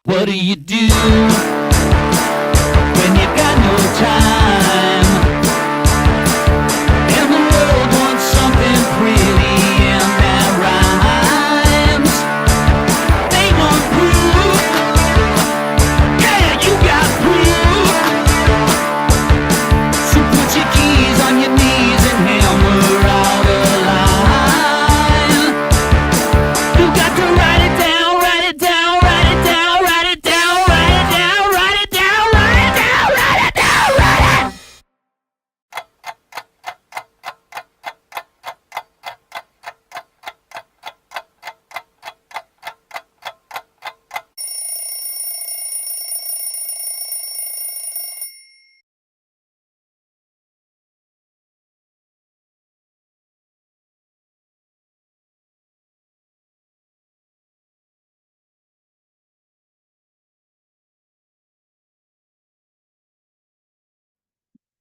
What do you do when you got no time? And the world wants something pretty and that rhymes. They want proof. Yeah, you got proof. So put your keys on your knees and hammer out a line. You got to write it down, write it down, write it down.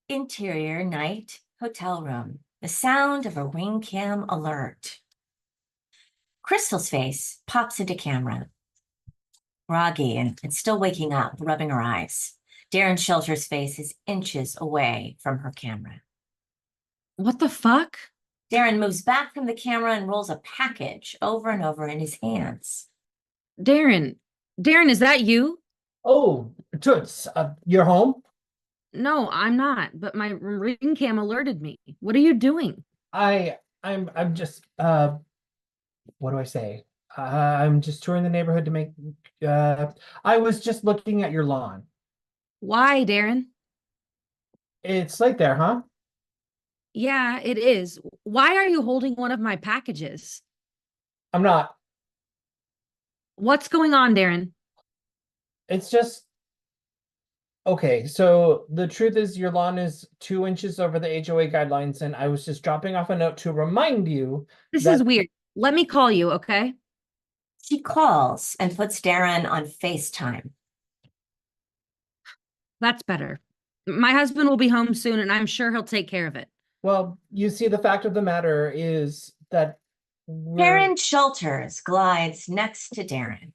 Interior night hotel room. The sound of a ring cam alert. Crystal's face pops into camera. Groggy and still waking up, rubbing her eyes. Darren Shelter's face is inches away from her camera. What the fuck? Darren moves back from the camera and rolls a package over and over in his hands. Darren, is that you? Oh, Toots, you're home? No, I'm not, but my ring cam alerted me. What are you doing? I'm just what do I say? I'm just touring the neighborhood to make I was just looking at your lawn. Why, Darren? It's late there, huh? Yeah, it is. Why are you holding one of my packages? I'm not. What's going on, Darren? It's just okay, so the truth is your lawn is 2 inches over the HOA guidelines, and I was just dropping off a note to remind you This is weird. Let me call you, okay? She calls and puts Darren on FaceTime. That's better. My husband will be home soon, and I'm sure he'll take care of it. Well, you see, the fact of the matter is that Darren Shelters glides next to Darren.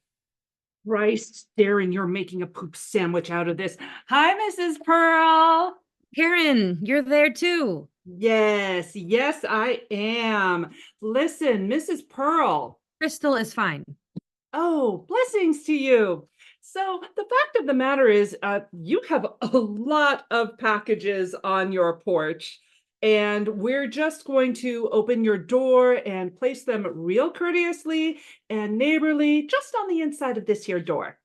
Christ, Darren, you're making a poop sandwich out of this. Hi, Mrs. Pearl. Karen, you're there too. Yes, I am. Listen, Mrs. Pearl. Crystal is fine. Oh, blessings to you. So the fact of the matter is, you have a lot of packages on your porch, and we're just going to open your door and place them real courteously and neighborly just on the inside of this here door.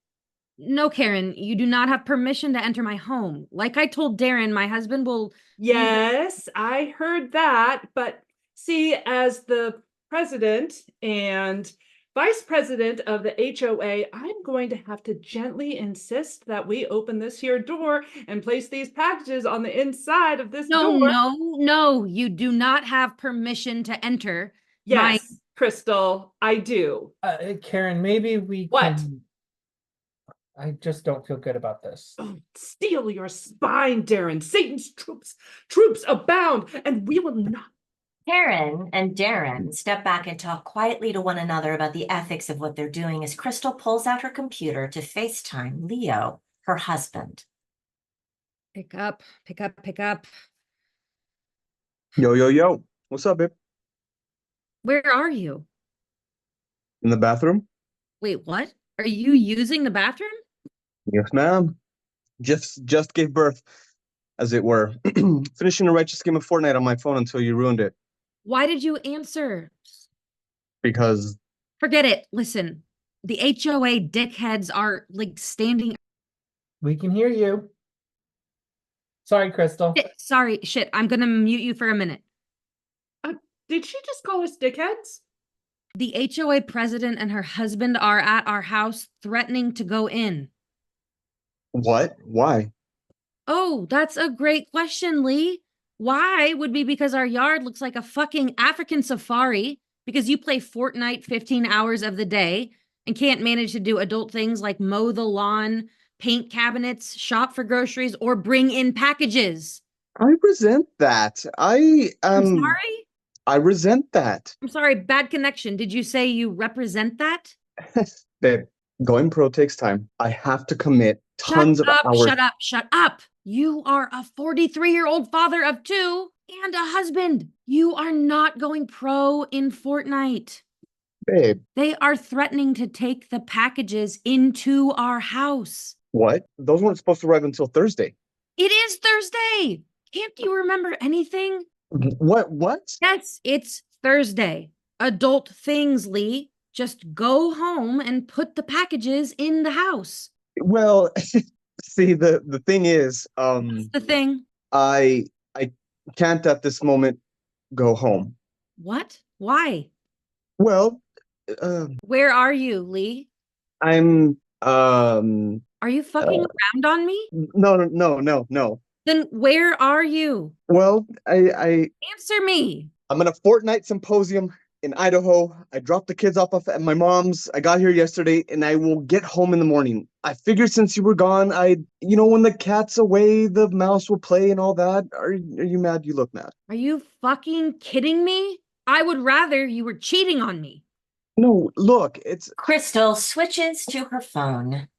No, Karen, you do not have permission to enter my home. Like I told Darren, my husband will... Yes, I heard that. But see, as the president and vice president of the HOA, I'm going to have to gently insist that we open this here door and place these packages on the inside of this door. No, you do not have permission to enter. Yes, Crystal, I do. Karen, maybe we What? can... I just don't feel good about this. Oh, steel your spine, Darren. Satan's troops abound, and we will not. Karen and Darren step back and talk quietly to one another about the ethics of what they're doing as Crystal pulls out her computer to FaceTime Leo, her husband. Pick up. Yo. What's up, babe? Where are you? In the bathroom? Wait, what? Are you using the bathroom? Yes, ma'am. Just gave birth, as it were. Finishing a righteous game of Fortnite on my phone until you ruined it. Why did you answer? Because... Forget it. Listen, the HOA dickheads are, like, standing... We can hear you. Sorry, Crystal. Shit, I'm gonna mute you for a minute. Did she just call us dickheads? The HOA president and her husband are at our house threatening to go in. What? Why? Oh, that's a great question, Lee. Why would be because our yard looks like a fucking African safari because you play Fortnite 15 hours of the day and can't manage to do adult things like mow the lawn, paint cabinets, shop for groceries, or bring in packages. I resent that. I'm sorry? I resent that. I'm sorry, bad connection. Did you say you represent that? Babe, going pro takes time. I have to commit tons of hours. Shut up, shut up. You are a 43-year-old father of 2 and a husband. You are not going pro in Fortnite. Babe, They are threatening to take the packages into our house. what? Those weren't supposed to arrive until Thursday. It is Thursday. Can't you remember anything? What? Yes, it's Thursday. Adult things, Lee. Just go home and put the packages in the house. Well, see, the thing is, That's the thing. I can't at this moment go home. What? Why? Well, Where are you, Lee? I'm Are you fucking around on me? no. Then where are you? Well, Answer me. I'm at a Fortnite symposium in Idaho. I dropped the kids off at my mom's. I got here yesterday and I will get home in the morning. I figured since you were gone, when the cat's away, the mouse will play and all that. Are you mad? You look mad. Are you fucking kidding me? I would rather you were cheating on me. No, look, it's Crystal switches to her phone.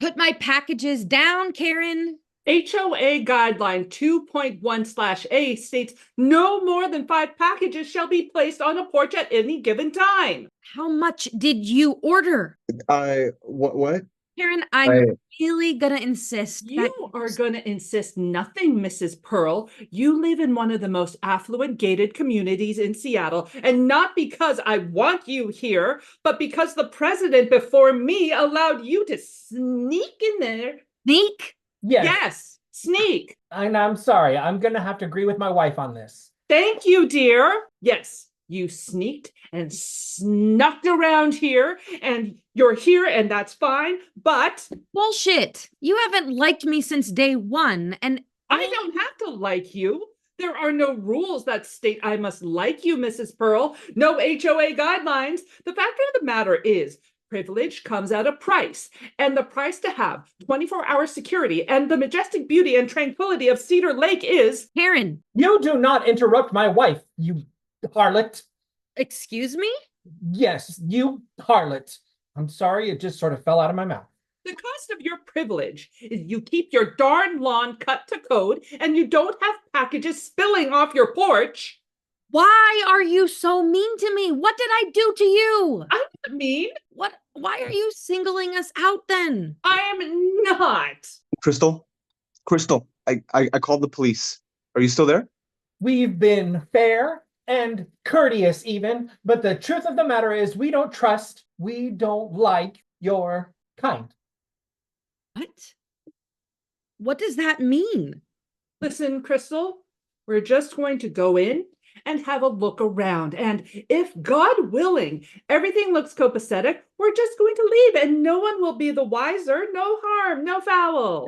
Put my packages down, Karen. HOA guideline 2.1/A states no more than 5 packages shall be placed on a porch at any given time. How much did you order? what? Karen, I'm really gonna insist that You are going to insist nothing, Mrs. Pearl. You live in one of the most affluent gated communities in Seattle, and not because I want you here, but because the president before me allowed you to sneak in there. sneak. Yes. Yes, sneak. And I'm sorry. I'm gonna have to agree with my wife on this. Thank you, dear. Yes, you sneaked and snuck around here, and you're here, and that's fine, but Bullshit. You haven't liked me since day 1, and I don't have to like you. There are no rules that state I must like you, Mrs. Pearl. No HOA guidelines. The fact of the matter is, privilege comes at a price, and the price to have 24-hour security and the majestic beauty and tranquility of Cedar Lake is... Karen, You do not interrupt my wife, you harlot. excuse me? Yes, you harlot. I'm sorry, it just sort of fell out of my mouth. The cost of your privilege is you keep your darn lawn cut to code, and you don't have packages spilling off your porch. Why are you so mean to me? What did I do to you? I'm not mean. Why are you singling us out then? I am not. Crystal, I called the police. Are you still there? We've been fair and courteous even, but the truth of the matter is we don't like your kind. What? What does that mean? Listen, Crystal, we're just going to go in and have a look around. And if, God willing, everything looks copacetic, we're just going to leave and no one will be the wiser. No harm, no foul.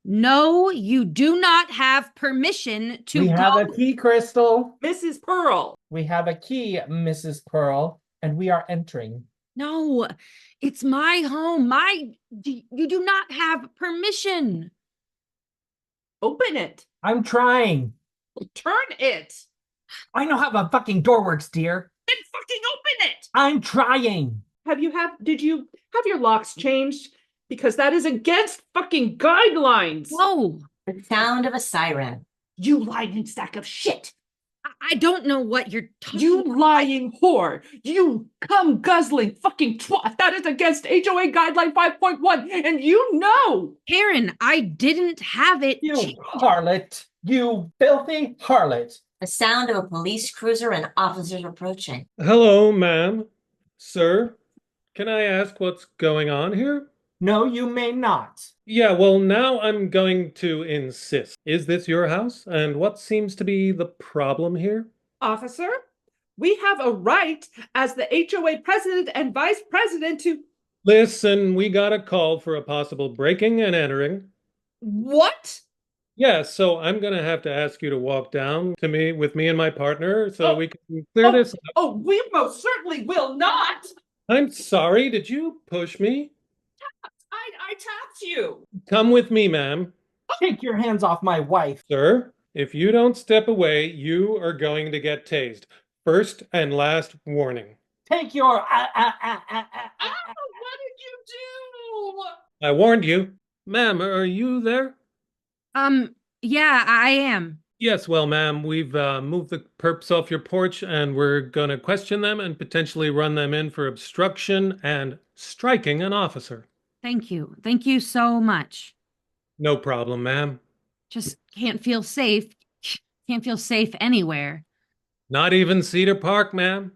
No, you do not have permission to We go. have a key, Crystal. Mrs. Pearl. We have a key, Mrs. Pearl, and we are entering. No, it's my home. You do not have permission. Open it. I'm trying. Turn it. I know how the fucking door works, dear. Then fucking open it. I'm trying. Did you have your locks changed? Because that is against fucking guidelines. Whoa, The sound of a siren. You lying sack of shit. I don't know what you're talking You about. lying whore. You cum guzzling fucking twat. That is against HOA guideline 5.1. And you know. Karen, I didn't have it. You harlot. You filthy harlot. The sound of a police cruiser and officers approaching. Hello, ma'am. Sir, can I ask what's going on here? No, you may not. Yeah, well, now I'm going to insist. Is this your house? And what seems to be the problem here? Officer, we have a right as the HOA president and vice president to... Listen, we got a call for a possible breaking and entering. What? Yeah, so I'm gonna have to ask you to walk down to me with me and my partner so Oh, we can clear oh, this up. oh, we most certainly will not. I'm sorry, did you push me? I tapped you. Come with me, ma'am. Take your hands off my wife. Sir, if you don't step away, you are going to get tased. First and last warning. Take your What did you do? I warned you. Ma'am, are you there? Yeah, I am. Yes, well, ma'am, we've moved the perps off your porch and we're going to question them and potentially run them in for obstruction and striking an officer. Thank you. Thank you so much. No problem, ma'am. Just can't feel safe. Can't feel safe anywhere. Not even Cedar Park, ma'am.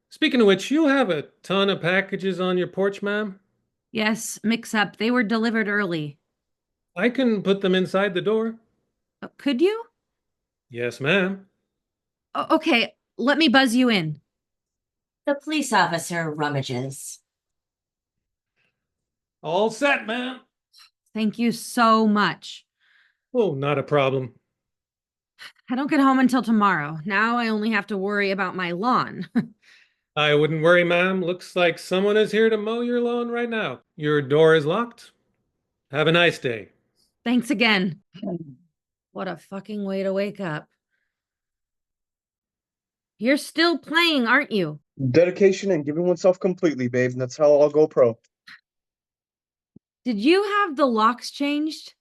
Speaking of which, you have a ton of packages on your porch, ma'am. Yes, mix up. They were delivered early. I can put them inside the door. Could you? Yes, ma'am. Okay, let me buzz you in. The police officer rummages. All set, ma'am. Thank you so much. Oh, not a problem. I don't get home until tomorrow. Now I only have to worry about my lawn. I wouldn't worry, ma'am. Looks like someone is here to mow your lawn right now. Your door is locked. Have a nice day. Thanks again. What a fucking way to wake up. You're still playing, aren't you? Dedication and giving oneself completely, babe. That's how I'll go pro. Did you have the locks changed?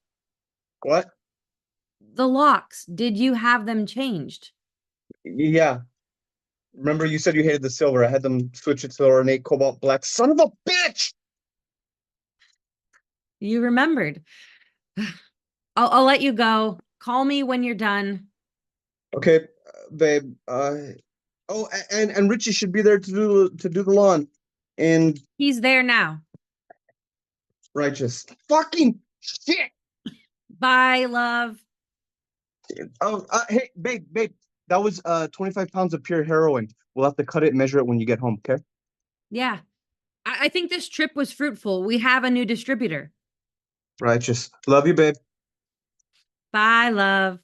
What? The locks, did you have them changed? Yeah. Remember you said you hated the silver. I had them switch it to the ornate cobalt black. Son of a bitch! You remembered. I'll let you go. Call me when you're done. Okay, babe. Oh, and Richie should be there to do the lawn. And He's there now. righteous. Fucking shit! Bye, love. Oh, hey, babe. That was 25 pounds of pure heroin. We'll have to cut it and measure it when you get home, okay? Yeah. I think this trip was fruitful. We have a new distributor. Righteous. Love you, babe. Bye, love.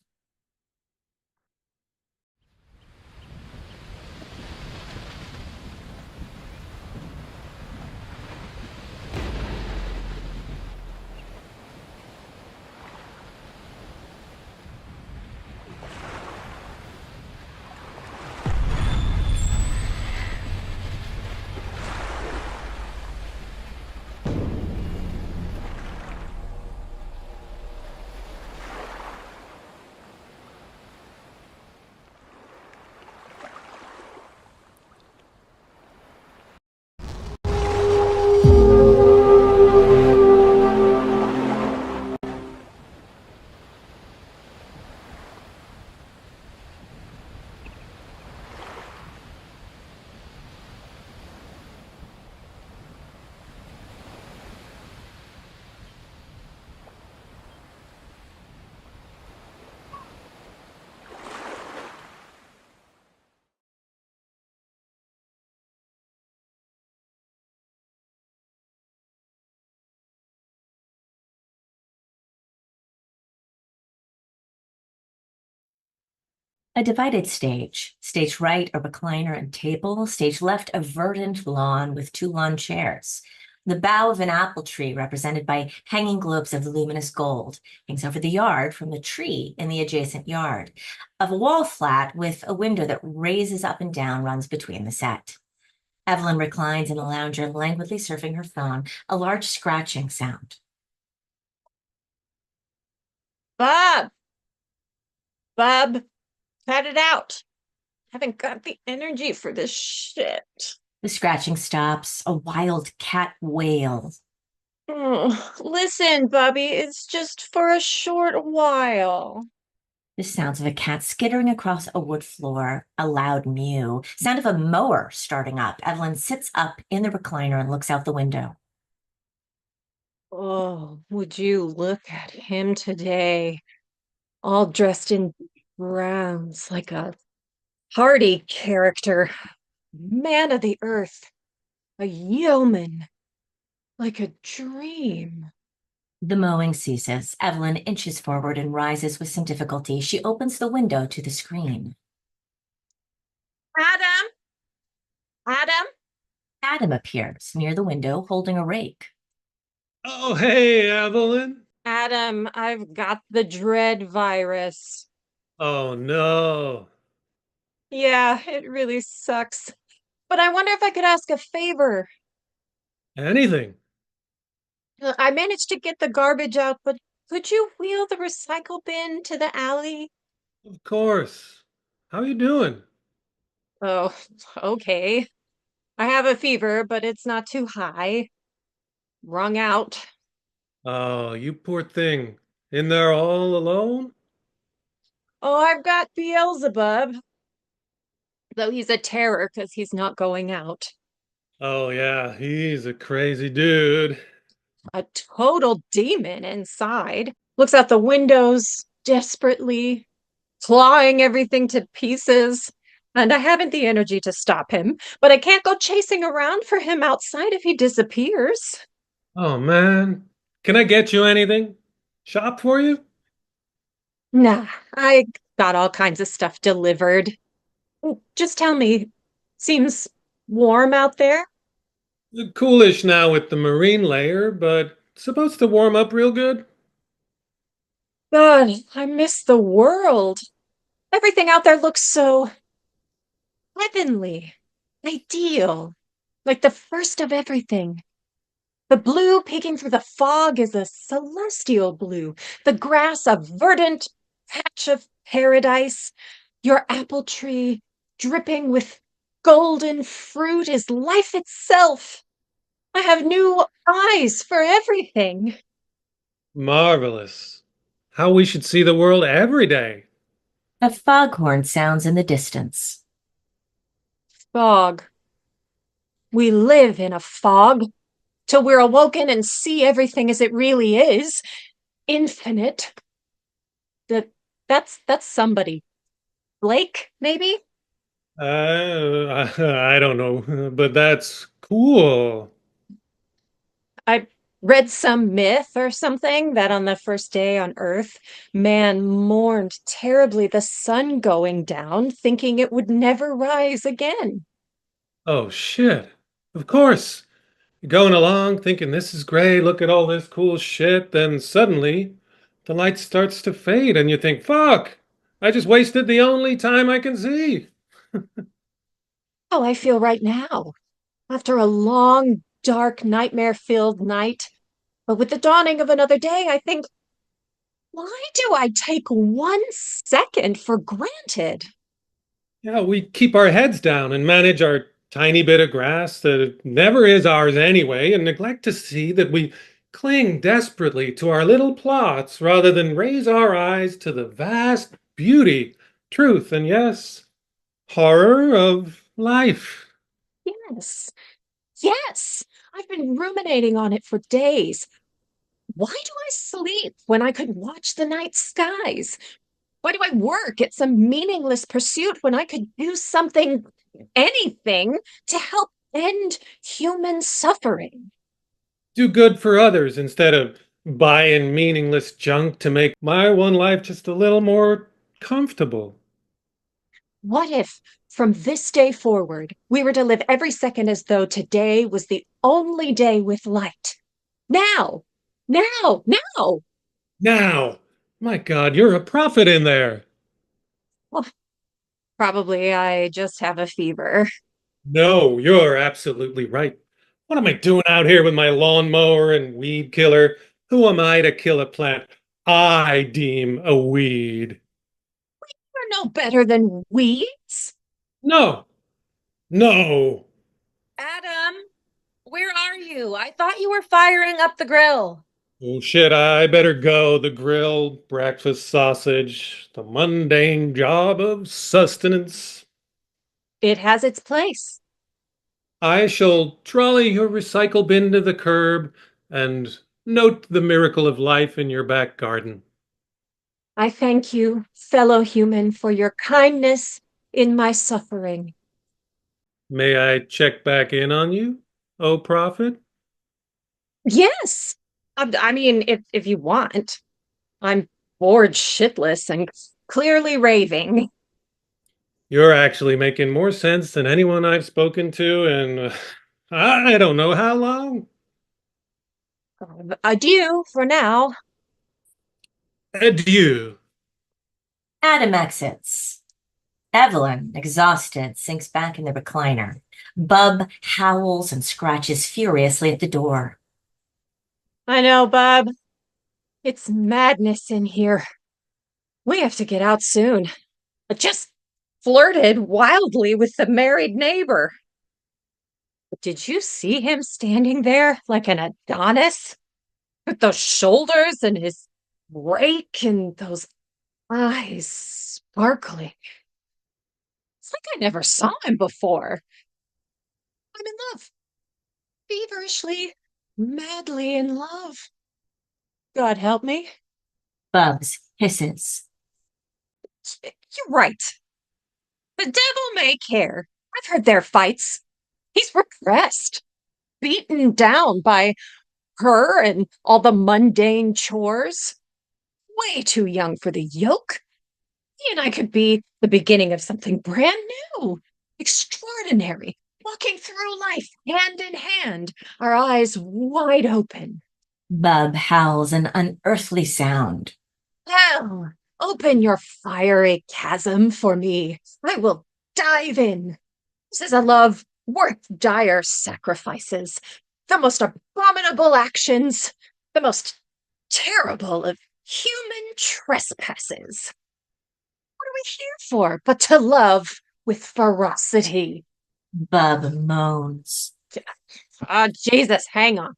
A divided stage. Stage right, a recliner and table. Stage left, a verdant lawn with 2 lawn chairs. The bough of an apple tree, represented by hanging globes of luminous gold, hangs over the yard from the tree in the adjacent yard. Of a wall flat with a window that raises up and down runs between the set. Evelyn reclines in a lounger, languidly surfing her phone, a large scratching sound. Bob, cut it out. Haven't got the energy for this shit. The scratching stops, a wild cat wails. Oh, listen, Bobby, it's just for a short while. The sounds of a cat skittering across a wood floor, a loud mew, sound of a mower starting up. Evelyn sits up in the recliner and looks out the window. Oh, would you look at him today? All dressed in browns like a hardy character. Man of the earth. A yeoman. Like a dream. The mowing ceases. Evelyn inches forward and rises with some difficulty. She opens the window to the screen. Adam? Adam? Adam appears near the window holding a rake. Oh, hey, Evelyn. Adam, I've got the dread virus. Oh, no. Yeah, it really sucks. But I wonder if I could ask a favor. Anything. I managed to get the garbage out, but could you wheel the recycle bin to the alley? Of course. How you doing? Oh, okay. I have a fever, but it's not too high. Wrung out. Oh, you poor thing. In there all alone? Oh, I've got Beelzebub, though he's a terror because he's not going out. Oh, yeah, he's a crazy dude. A total demon inside. Looks out the windows desperately, clawing everything to pieces. And I haven't the energy to stop him, but I can't go chasing around for him outside if he disappears. Oh, man. Can I get you anything? Shop for you? Nah, I got all kinds of stuff delivered. Just tell me, seems warm out there? Coolish now with the marine layer, but supposed to warm up real good. God, I miss the world. Everything out there looks so heavenly, ideal, like the first of everything. The blue peeking through the fog is a celestial blue, the grass a verdant patch of paradise, your apple tree dripping with golden fruit is life itself. I have new eyes for everything. Marvelous. How we should see the world every day. A foghorn sounds in the distance. Fog. We live in a fog till we're awoken and see everything as it really is. Infinite. That's somebody. Blake, maybe? I don't know, but that's cool. I read some myth or something that on the first day on Earth, man mourned terribly the sun going down, thinking it would never rise again. Oh, shit. Of course. You're going along thinking this is great, look at all this cool shit, then suddenly the light starts to fade and you think, fuck, I just wasted the only time I can see. How I feel right now, after a long, dark, nightmare-filled night. But with the dawning of another day, I think, why do I take 1 second for granted? Yeah, we keep our heads down and manage our tiny bit of grass that never is ours anyway, and neglect to see that we cling desperately to our little plots rather than raise our eyes to the vast beauty, truth, and yes, horror of life. Yes, yes, I've been ruminating on it for days. Why do I sleep when I could watch the night skies? Why do I work at some meaningless pursuit when I could do something, anything, to help end human suffering? Do good for others instead of buying meaningless junk to make my one life just a little more comfortable. What if, from this day forward, we were to live every second as though today was the only day with light? Now! Now! Now! Now, my God, you're a prophet in there. Well, probably I just have a fever. No, you're absolutely right. What am I doing out here with my lawnmower and weed killer? Who am I to kill a plant I deem a weed? We're no better than weeds. No, no. Adam, where are you? I thought you were firing up the grill. Oh shit, I better go. The grill, breakfast sausage, the mundane job of sustenance. It has its place. I shall trolley your recycle bin to the curb and note the miracle of life in your back garden. I thank you, fellow human, for your kindness in my suffering. May I check back in on you, O prophet? Yes, I mean, if you want. I'm bored shitless and clearly raving. You're actually making more sense than anyone I've spoken to in I don't know how long. Adieu for now. Adieu. Adam exits. Evelyn, exhausted, sinks back in the recliner. Bub howls and scratches furiously at the door. I know, Bub. It's madness in here. We have to get out soon. I just flirted wildly with the married neighbor. Did you see him standing there like an Adonis? With those shoulders and his rake and those eyes sparkling. It's like I never saw him before. I'm in love. Feverishly, madly in love. God help me. Bubs hisses. You're right. The devil may care. I've heard their fights. He's repressed, beaten down by her and all the mundane chores. Way too young for the yoke. He and I could be the beginning of something brand new, extraordinary, walking through life hand in hand, our eyes wide open. Bub howls an unearthly sound. Hell, open your fiery chasm for me. I will dive in. This is a love worth dire sacrifices, the most abominable actions, the most terrible of human trespasses. What are we here for but to love with ferocity? Bub moans. Jesus, hang on.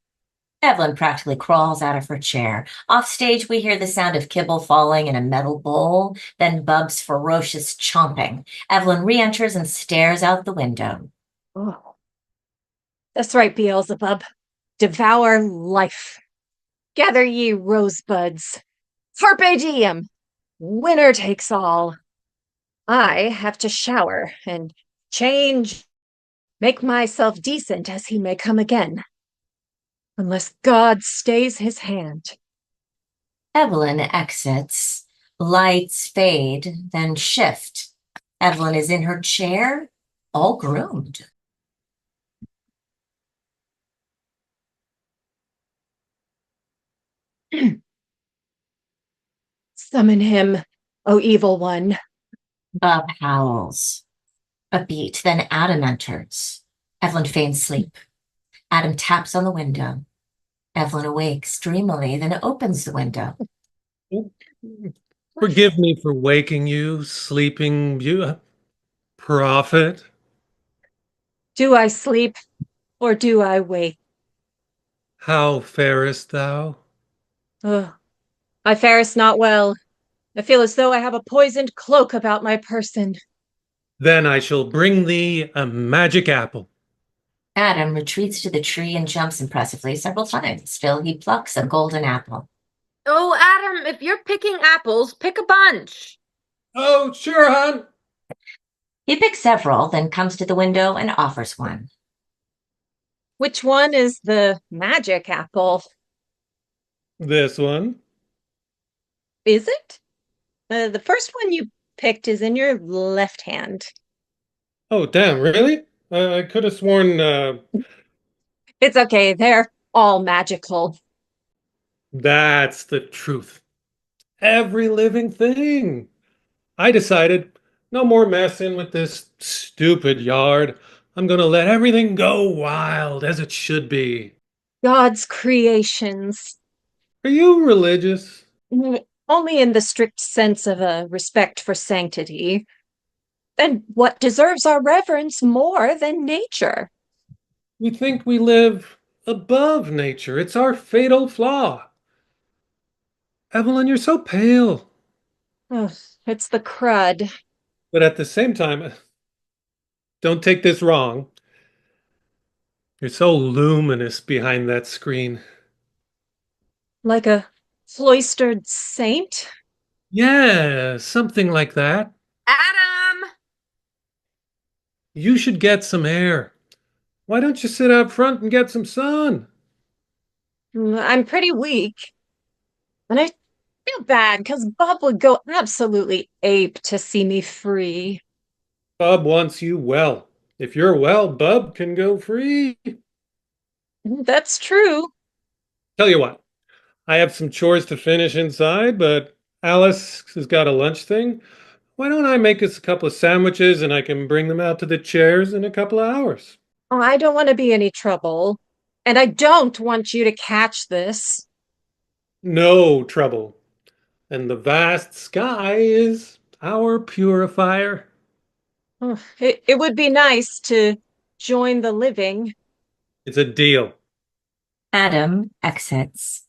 Evelyn practically crawls out of her chair. Off stage, we hear the sound of kibble falling in a metal bowl, then Bub's ferocious chomping. Evelyn re-enters and stares out the window. Oh. That's right, Beelzebub. Devour life. Gather ye rosebuds. Carpe diem. Winner takes all. I have to shower and change, make myself decent as he may come again. Unless God stays his hand. Evelyn exits. Lights fade, then shift. Evelyn is in her chair, all groomed. Summon him, O evil one. Bub howls. A beat, then Adam enters. Evelyn feigns sleep. Adam taps on the window. Evelyn awakes dreamily, then opens the window. Forgive me for waking you, sleeping you, prophet. Do I sleep or do I wake? How farest thou? Ugh. I farest not well. I feel as though I have a poisoned cloak about my person. Then I shall bring thee a magic apple. Adam retreats to the tree and jumps impressively several times. Still, he plucks a golden apple. Oh, Adam, if you're picking apples, pick a bunch. Oh, sure, hon. He picks several, then comes to the window and offers one. Which one is the magic apple? This one. Is it? The first one you picked is in your left hand. Oh, damn, really? I could have sworn It's okay, they're all magical. that's the truth. Every living thing. I decided no more messing with this stupid yard. I'm gonna let everything go wild as it should be. God's creations. Are you religious? Only in the strict sense of a respect for sanctity. And what deserves our reverence more than nature? We think we live above nature. It's our fatal flaw. Evelyn, you're so pale. Oh, it's the crud. But at the same time, don't take this wrong. You're so luminous behind that screen. Like a cloistered saint? Yeah, something like that. Adam! You should get some air. Why don't you sit out front and get some sun? I'm pretty weak. And I feel bad because Bob would go absolutely ape to see me free. Bub wants you well. If you're well, Bub can go free. That's true. Tell you what, I have some chores to finish inside, but Alice has got a lunch thing. Why don't I make us a couple of sandwiches and I can bring them out to the chairs in a couple of hours? Oh, I don't want to be any trouble. And I don't want you to catch this. No trouble. And the vast sky is our purifier. Oh, it would be nice to join the living. It's a deal. Adam exits.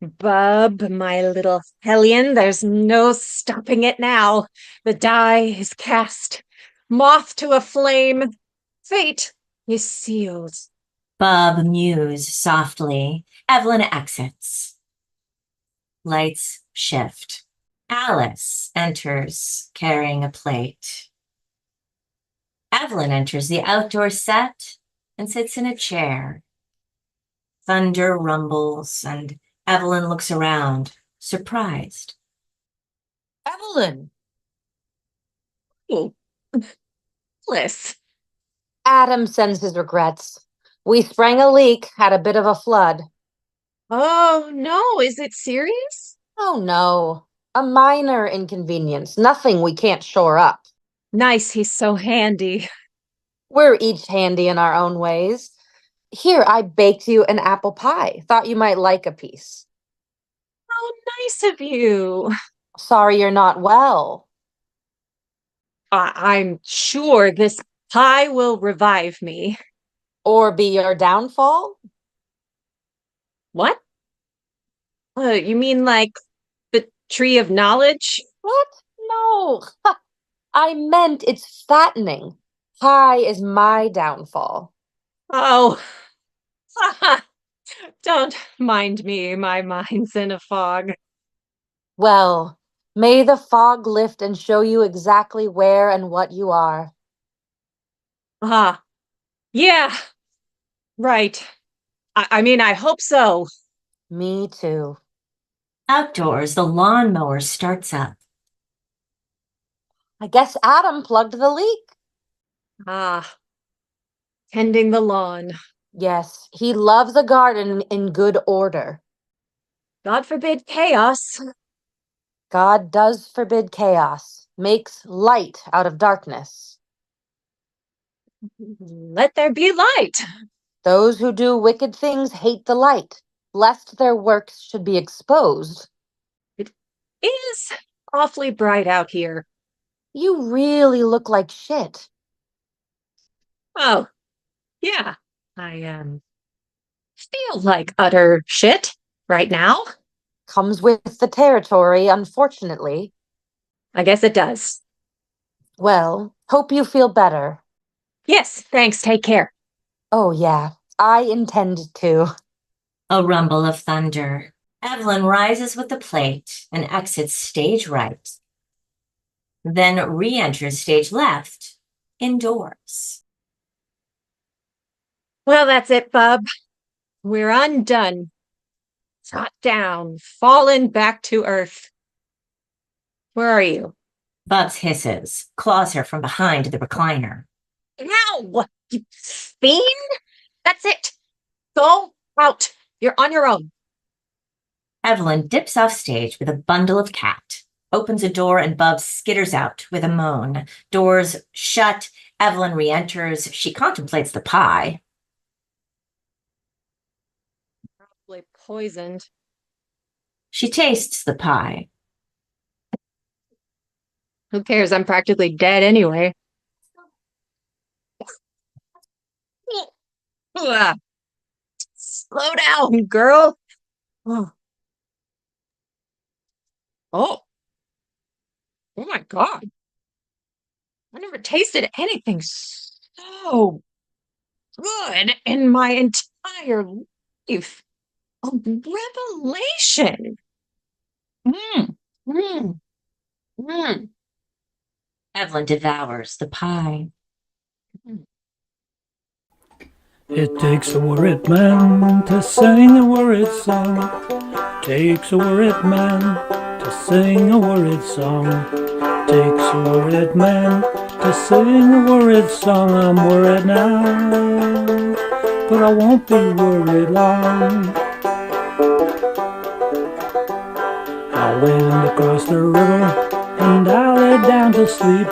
Bub, my little hellion, there's no stopping it now. The die is cast. Moth to a flame. Fate is sealed. Bub mews softly. Evelyn exits. Lights shift. Alice enters carrying a plate. Evelyn enters the outdoor set and sits in a chair. Thunder rumbles and Evelyn looks around, surprised. Evelyn, Oh, bliss. Adam sends his regrets. We sprang a leak, had a bit of a flood. Oh, no, is it serious? Oh no, a minor inconvenience, nothing we can't shore up. Nice, he's so handy. We're each handy in our own ways. Here, I baked you an apple pie. Thought you might like a piece. Oh, nice of you. Sorry you're not well. I'm sure this pie will revive me. Or be your downfall? What? You mean like the tree of knowledge? What? No. I meant it's fattening. Pie is my downfall. Oh, don't mind me. My mind's in a fog. Well, may the fog lift and show you exactly where and what you are. Ah, yeah, right. I mean, I hope so. Me too. Outdoors, the lawnmower starts up. I guess Adam plugged the leak. Ah, tending the lawn. Yes, he loves a garden in good order. God forbid chaos. God does forbid chaos, makes light out of darkness. Let there be light. Those who do wicked things hate the light, lest their works should be exposed. It is awfully bright out here. You really look like shit. Oh, yeah. I feel like utter shit right now. Comes with the territory, unfortunately. I guess it does. Well, hope you feel better. Yes, thanks. Take care. Oh, yeah, I intend to. A rumble of thunder. Evelyn rises with the plate and exits stage right. Then re-enters stage left, indoors. Well, that's it, Bub. We're undone. Shot down, fallen back to earth. Where are you? Bubs hisses, claws her from behind the recliner. Ow! You fiend! That's it. Go out. You're on your own. Evelyn dips off stage with a bundle of cat, opens a door, and Bubs skitters out with a moan. Doors shut. Evelyn re-enters. She contemplates the pie. Probably poisoned. She tastes the pie. Who cares? I'm practically dead anyway. Ugh. Slow down, girl. Oh. Oh. Oh my God. I never tasted anything so good in my entire life. A revelation. Mm, mm, mm. Evelyn devours the pie. It takes a worried man to sing a worried song. Takes a worried man to sing a worried song. Takes a worried man to sing a worried song. I'm worried now, but I won't be worried long. I went across the river and I lay down to sleep.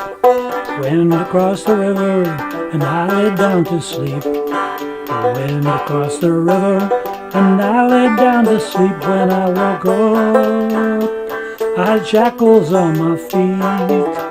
Went across the river and I lay down to sleep. I went across the river and I lay down to sleep. When I woke up, I had shackles on my feet.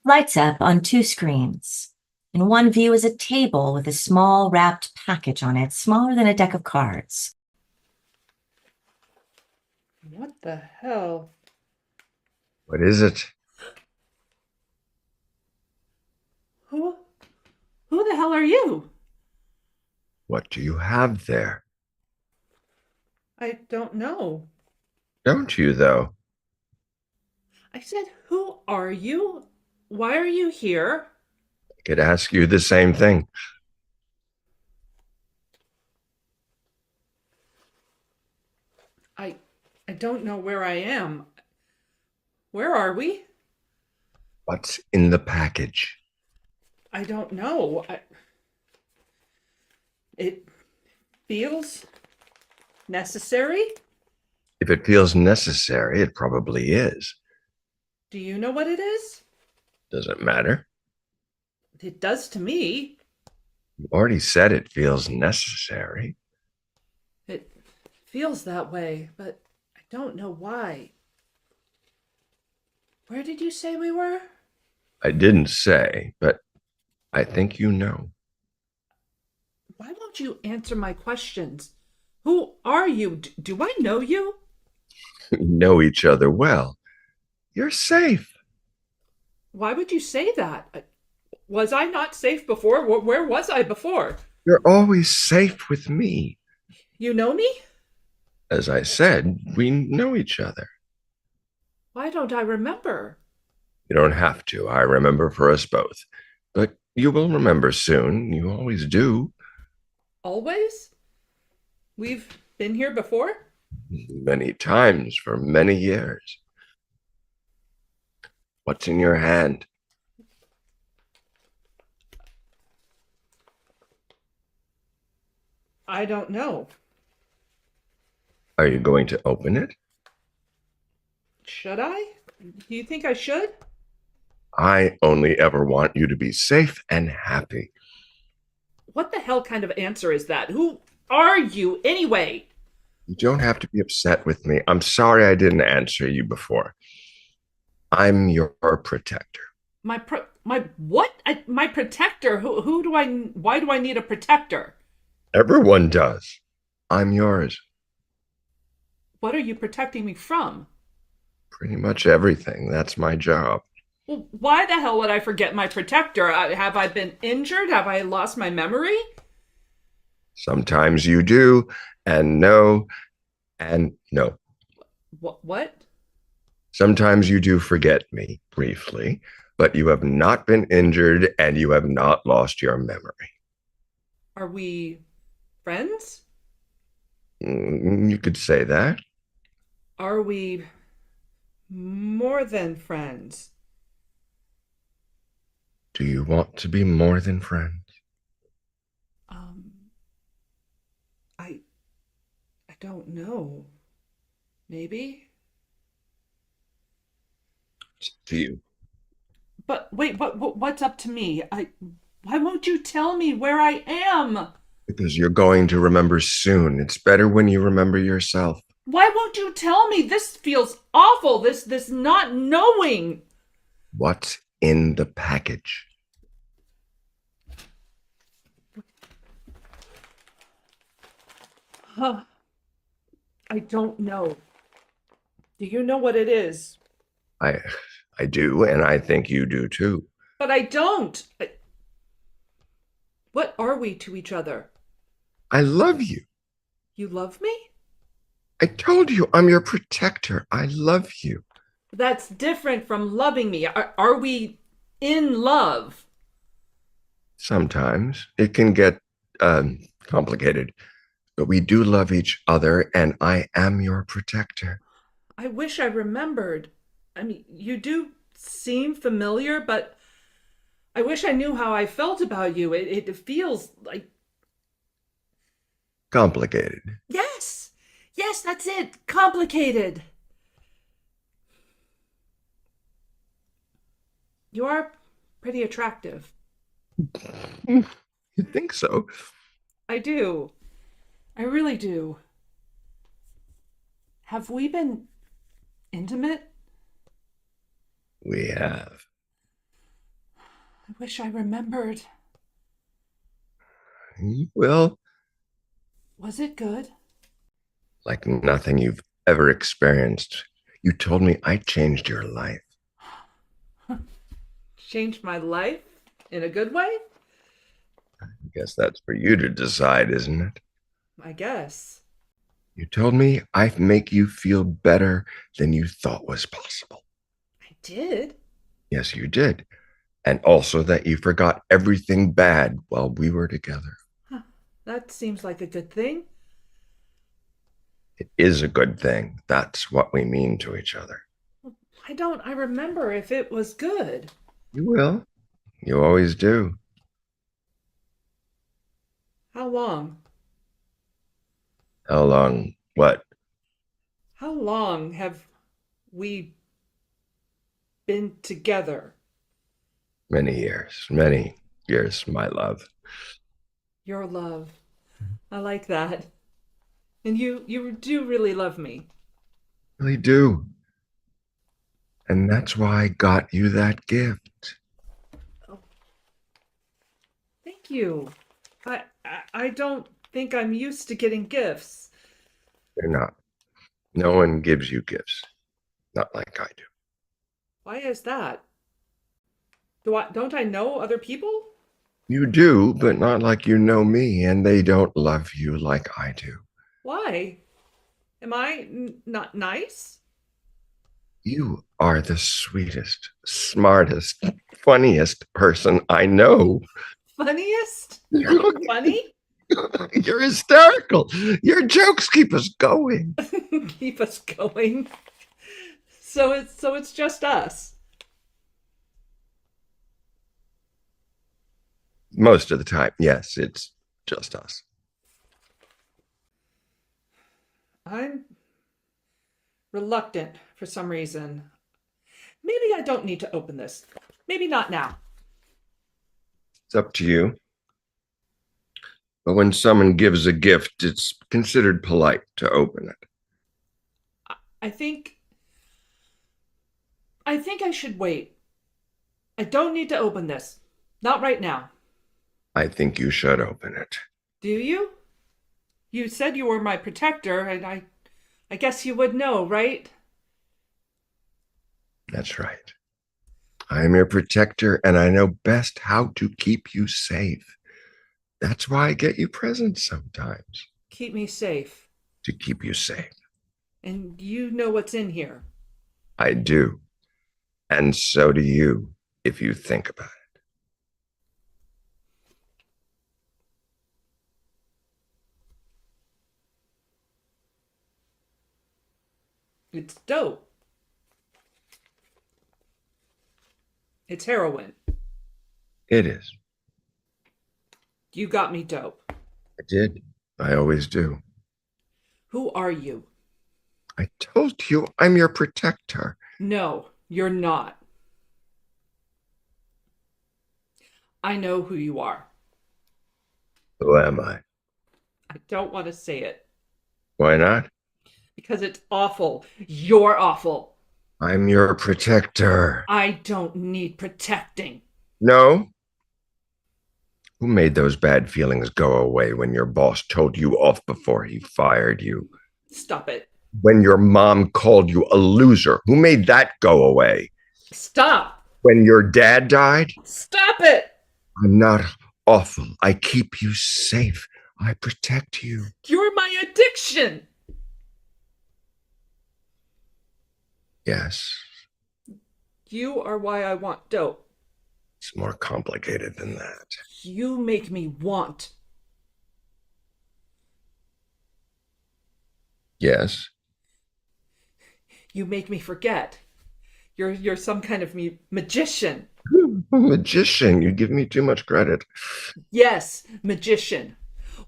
Lights up on two screens. In one view is a table with a small wrapped package on it, smaller than a deck of cards. What the hell? What is it? Who the hell are you? What do you have there? I don't know. Don't you, though? I said, who are you? Why are you here? I could ask you the same thing. I don't know where I am. Where are we? What's in the package? I don't know. It feels necessary. If it feels necessary, it probably is. Do you know what it is? Does it matter? It does to me. You already said it feels necessary. It feels that way, but I don't know why. Where did you say we were? I didn't say, but I think you know. Why won't you answer my questions? Who are you? Do I know you? We know each other well. You're safe. Why would you say that? Was I not safe before? Where was I before? You're always safe with me. You know me? As I said, we know each other. Why don't I remember? You don't have to. I remember for us both. But you will remember soon. You always do. Always? We've been here before? Many times for many years. What's in your hand? I don't know. Are you going to open it? Should I? Do you think I should? I only ever want you to be safe and happy. What the hell kind of answer is that? Who are you anyway? You don't have to be upset with me. I'm sorry I didn't answer you before. I'm your protector. My protector? Why do I need a protector? Everyone does. I'm yours. What are you protecting me from? Pretty much everything. That's my job. Well, why the hell would I forget my protector? Have I been injured? Have I lost my memory? Sometimes you do, and no, and no. What? Sometimes you do forget me briefly, but you have not been injured and you have not lost your memory. Are we friends? You could say that. Are we more than friends? Do you want to be more than friends? I don't know. Maybe? It's up to you. But wait, what's up to me? Why won't you tell me where I am? Because you're going to remember soon. It's better when you remember yourself. Why won't you tell me? This feels awful. This not knowing. What's in the package? I don't know. Do you know what it is? I do, and I think you do too. But I don't. What are we to each other? I love you. You love me? I told you I'm your protector. I love you. That's different from loving me. Are we in love? Sometimes it can get complicated, but we do love each other, and I am your protector. I wish I remembered. I mean, you do seem familiar, but I wish I knew how I felt about you. It feels like... Complicated. Yes! Yes, that's it. Complicated. You are pretty attractive. You think so? I do. I really do. Have we been intimate? We have. I wish I remembered. Well, Was it good? like nothing you've ever experienced. You told me I changed your life. Changed my life in a good way? I guess that's for you to decide, isn't it? I guess. You told me I'd make you feel better than you thought was possible. I did? Yes, you did. And also that you forgot everything bad while we were together. Huh. That seems like a good thing. It is a good thing. That's what we mean to each other. Why don't I remember if it was good? You will. You always do. How long? How long? What? How long have we been together? Many years, my love. Your love. I like that. And you do really love me. Really do. And that's why I got you that gift. Oh. Thank you. I don't think I'm used to getting gifts. You're not. No one gives you gifts. Not like I do. Why is that? Don't I know other people? You do, but not like you know me, and they don't love you like I do. Why? Am I not nice? You are the sweetest, smartest, funniest person I know. Funniest? Funny? You're hysterical. Your jokes keep us going. Keep us going. So it's just us. Most of the time, yes, it's just us. I'm reluctant for some reason. Maybe I don't need to open this. Maybe not now. It's up to you. But when someone gives a gift, it's considered polite to open it. I think I should wait. I don't need to open this. Not right now. I think you should open it. Do you? You said you were my protector, and I guess you would know, right? That's right. I am your protector, and I know best how to keep you safe. That's why I get you presents sometimes. Keep me safe. To keep you safe. And you know what's in here. I do. And so do you, if you think about it. It's dope. It's heroin. It is. You got me dope. I did. I always do. Who are you? I told you I'm your protector. No, you're not. I know who you are. Who am I? I don't want to say it. Why not? Because it's awful. You're awful. I'm your protector. I don't need protecting. No? Who made those bad feelings go away when your boss told you off before he fired you? Stop it. When your mom called you a loser, who made that go away? Stop! When your dad died? Stop it! I'm not awful. I keep you safe. I protect you. You're my addiction! Yes, You are why I want dope. it's more complicated than that. You make me want. Yes, You make me forget. You're some kind of magician. magician. You give me too much credit. Yes, magician.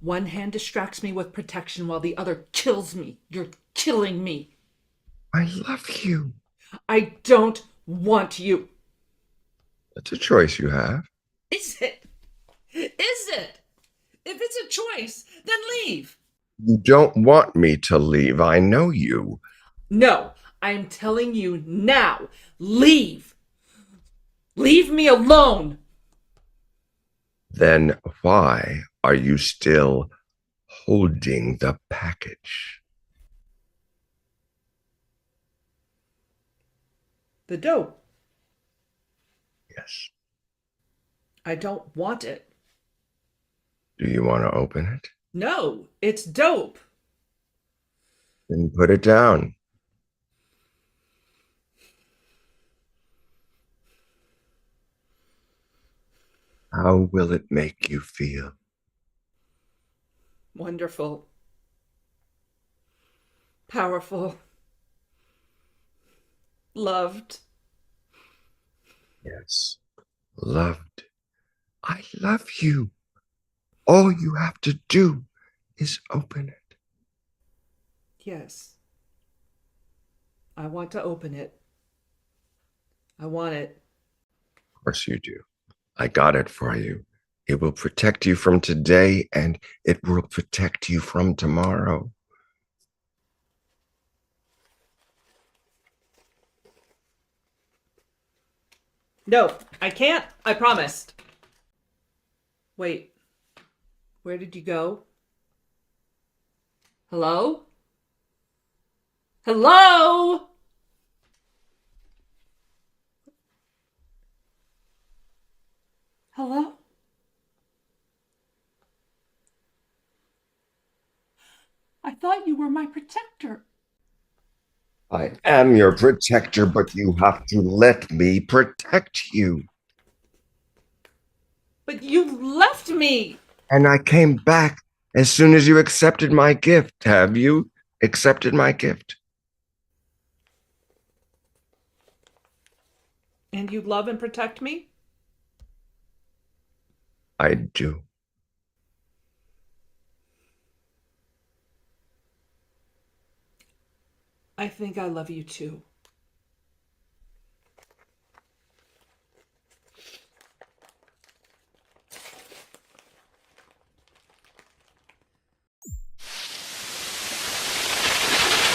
One hand distracts me with protection while the other kills me. You're killing me. I love you. I don't want you. That's a choice you have. Is it? Is it? If it's a choice, then leave. You don't want me to leave. I know you. No, I'm telling you now. Leave. Leave me alone. Then why are you still holding the package? The dope. Yes. I don't want it. Do you want to open it? No, it's dope. Then put it down. How will it make you feel? Wonderful. Powerful. Loved. Yes. Loved. I love you. All you have to do is open it. Yes. I want to open it. I want it. Of course you do. I got it for you. It will protect you from today, and it will protect you from tomorrow. No, I can't. I promised. Wait. Where did you go? Hello? Hello? Hello? I thought you were my protector. I am your protector, but you have to let me protect you. But you left me. And I came back as soon as you accepted my gift. Have you accepted my gift? And you love and protect me? I do. I think I love you too.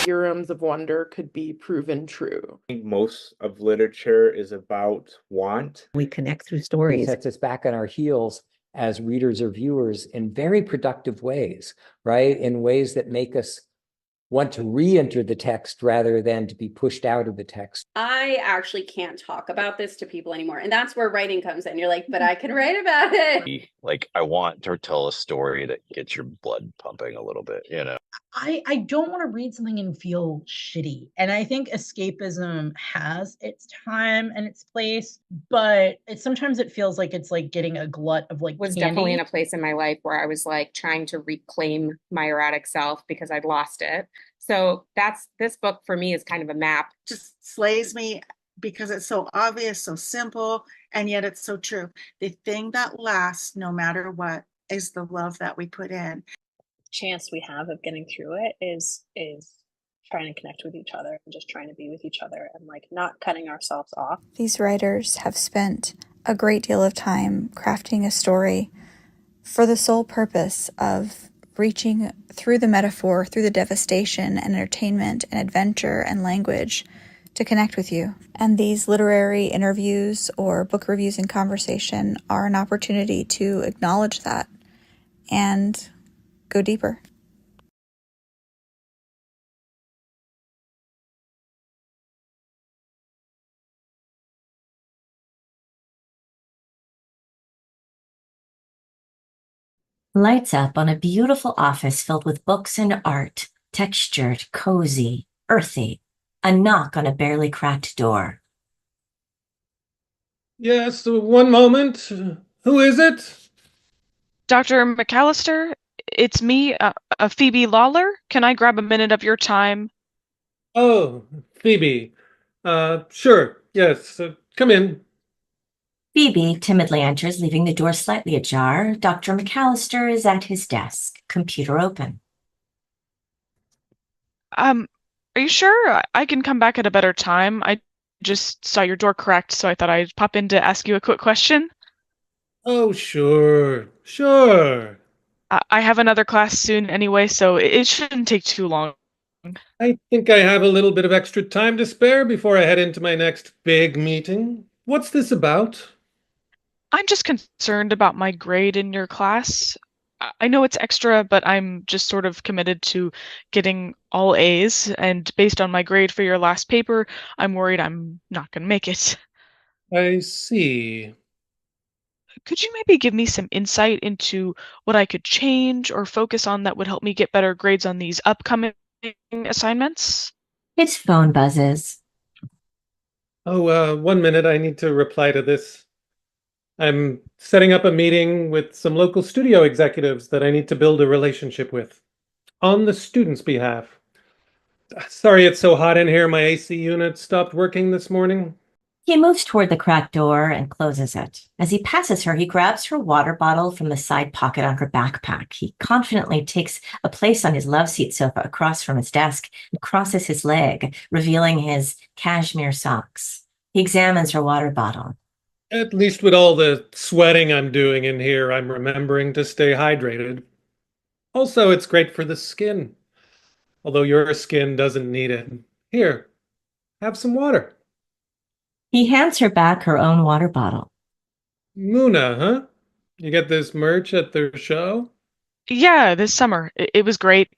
Theorems of wonder could be proven true. I think most of literature is about want. We connect through It stories. sets us back on our heels as readers or viewers in very productive ways, right? In ways that make us want to re-enter the text rather than to be pushed out of the text. I actually can't talk about this to people anymore. And that's where writing comes in. You're like, but I can write about it. Like, I want to tell a story that gets your blood pumping a little bit, you know? I don't want to read something and feel shitty. And I think escapism has its time and its place, but sometimes it feels like it's like getting a glut of like was candy. definitely in a place in my life where I was like trying to reclaim my erotic self because I'd lost it. So this book for me is kind of a map. Just slays me because it's so obvious, so simple, and yet it's so true. The thing that lasts no matter what is the love that we put in. Chance we have of getting through it is trying to connect with each other and just trying to be with each other and like not cutting ourselves off. These writers have spent a great deal of time crafting a story for the sole purpose of reaching through the metaphor, through the devastation and entertainment and adventure and language to connect with you. And these literary interviews or book reviews and conversation are an opportunity to acknowledge that and go deeper. Lights up on a beautiful office filled with books and art, textured, cozy, earthy. A knock on a barely cracked door. Yes, one moment. Who is it? Dr. McAllister, it's me, Phoebe Lawler. Can I grab a minute of your time? Oh, Phoebe. Sure. Yes. Come in. Phoebe timidly enters, leaving the door slightly ajar. Dr. McAllister is at his desk, computer open. Are you sure I can come back at a better time? I just saw your door cracked, so I thought I'd pop in to ask you a quick question. Oh, sure. Sure. I have another class soon anyway, so it shouldn't take too long. I think I have a little bit of extra time to spare before I head into my next big meeting. What's this about? I'm just concerned about my grade in your class. I know it's extra, but I'm just sort of committed to getting all A's, and based on my grade for your last paper, I'm worried I'm not going to make it. I see. Could you maybe give me some insight into what I could change or focus on that would help me get better grades on these upcoming assignments? His phone buzzes. Oh, 1 minute. I need to reply to this. I'm setting up a meeting with some local studio executives that I need to build a relationship with on the students' behalf. Sorry it's so hot in here. My AC unit stopped working this morning. He moves toward the cracked door and closes it. As he passes her, he grabs her water bottle from the side pocket on her backpack. He confidently takes a place on his love seat sofa across from his desk and crosses his leg, revealing his cashmere socks. He examines her water bottle. At least with all the sweating I'm doing in here, I'm remembering to stay hydrated. Also, it's great for the skin. Although your skin doesn't need it. Here, have some water. He hands her back her own water bottle. Muna, huh? You get this merch at their show? Yeah, this summer. It was great.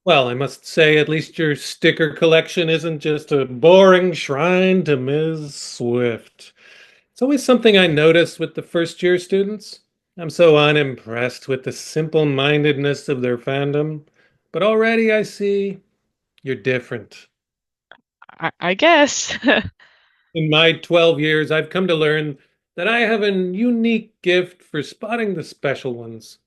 Well, I must say, at least your sticker collection isn't just a boring shrine to Ms. Swift. It's always something I notice with the first-year students. I'm so unimpressed with the simple-mindedness of their fandom. But already I see you're different. I guess. In my 12 years, I've come to learn that I have a unique gift for spotting the special ones.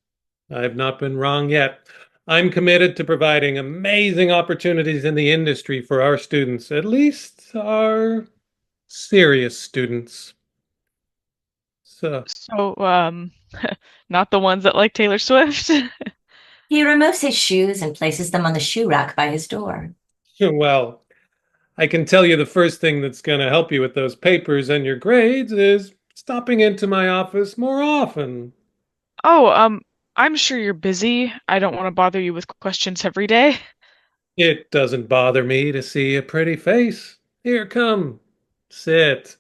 I've not been wrong yet. I'm committed to providing amazing opportunities in the industry for our students, at least our serious students. So, not the ones that like Taylor Swift. He removes his shoes and places them on the shoe rack by his door. well, I can tell you the first thing that's going to help you with those papers and your grades is stopping into my office more often. Oh, I'm sure you're busy. I don't want to bother you with questions every day. It doesn't bother me to see a pretty face. Here, come. Sit.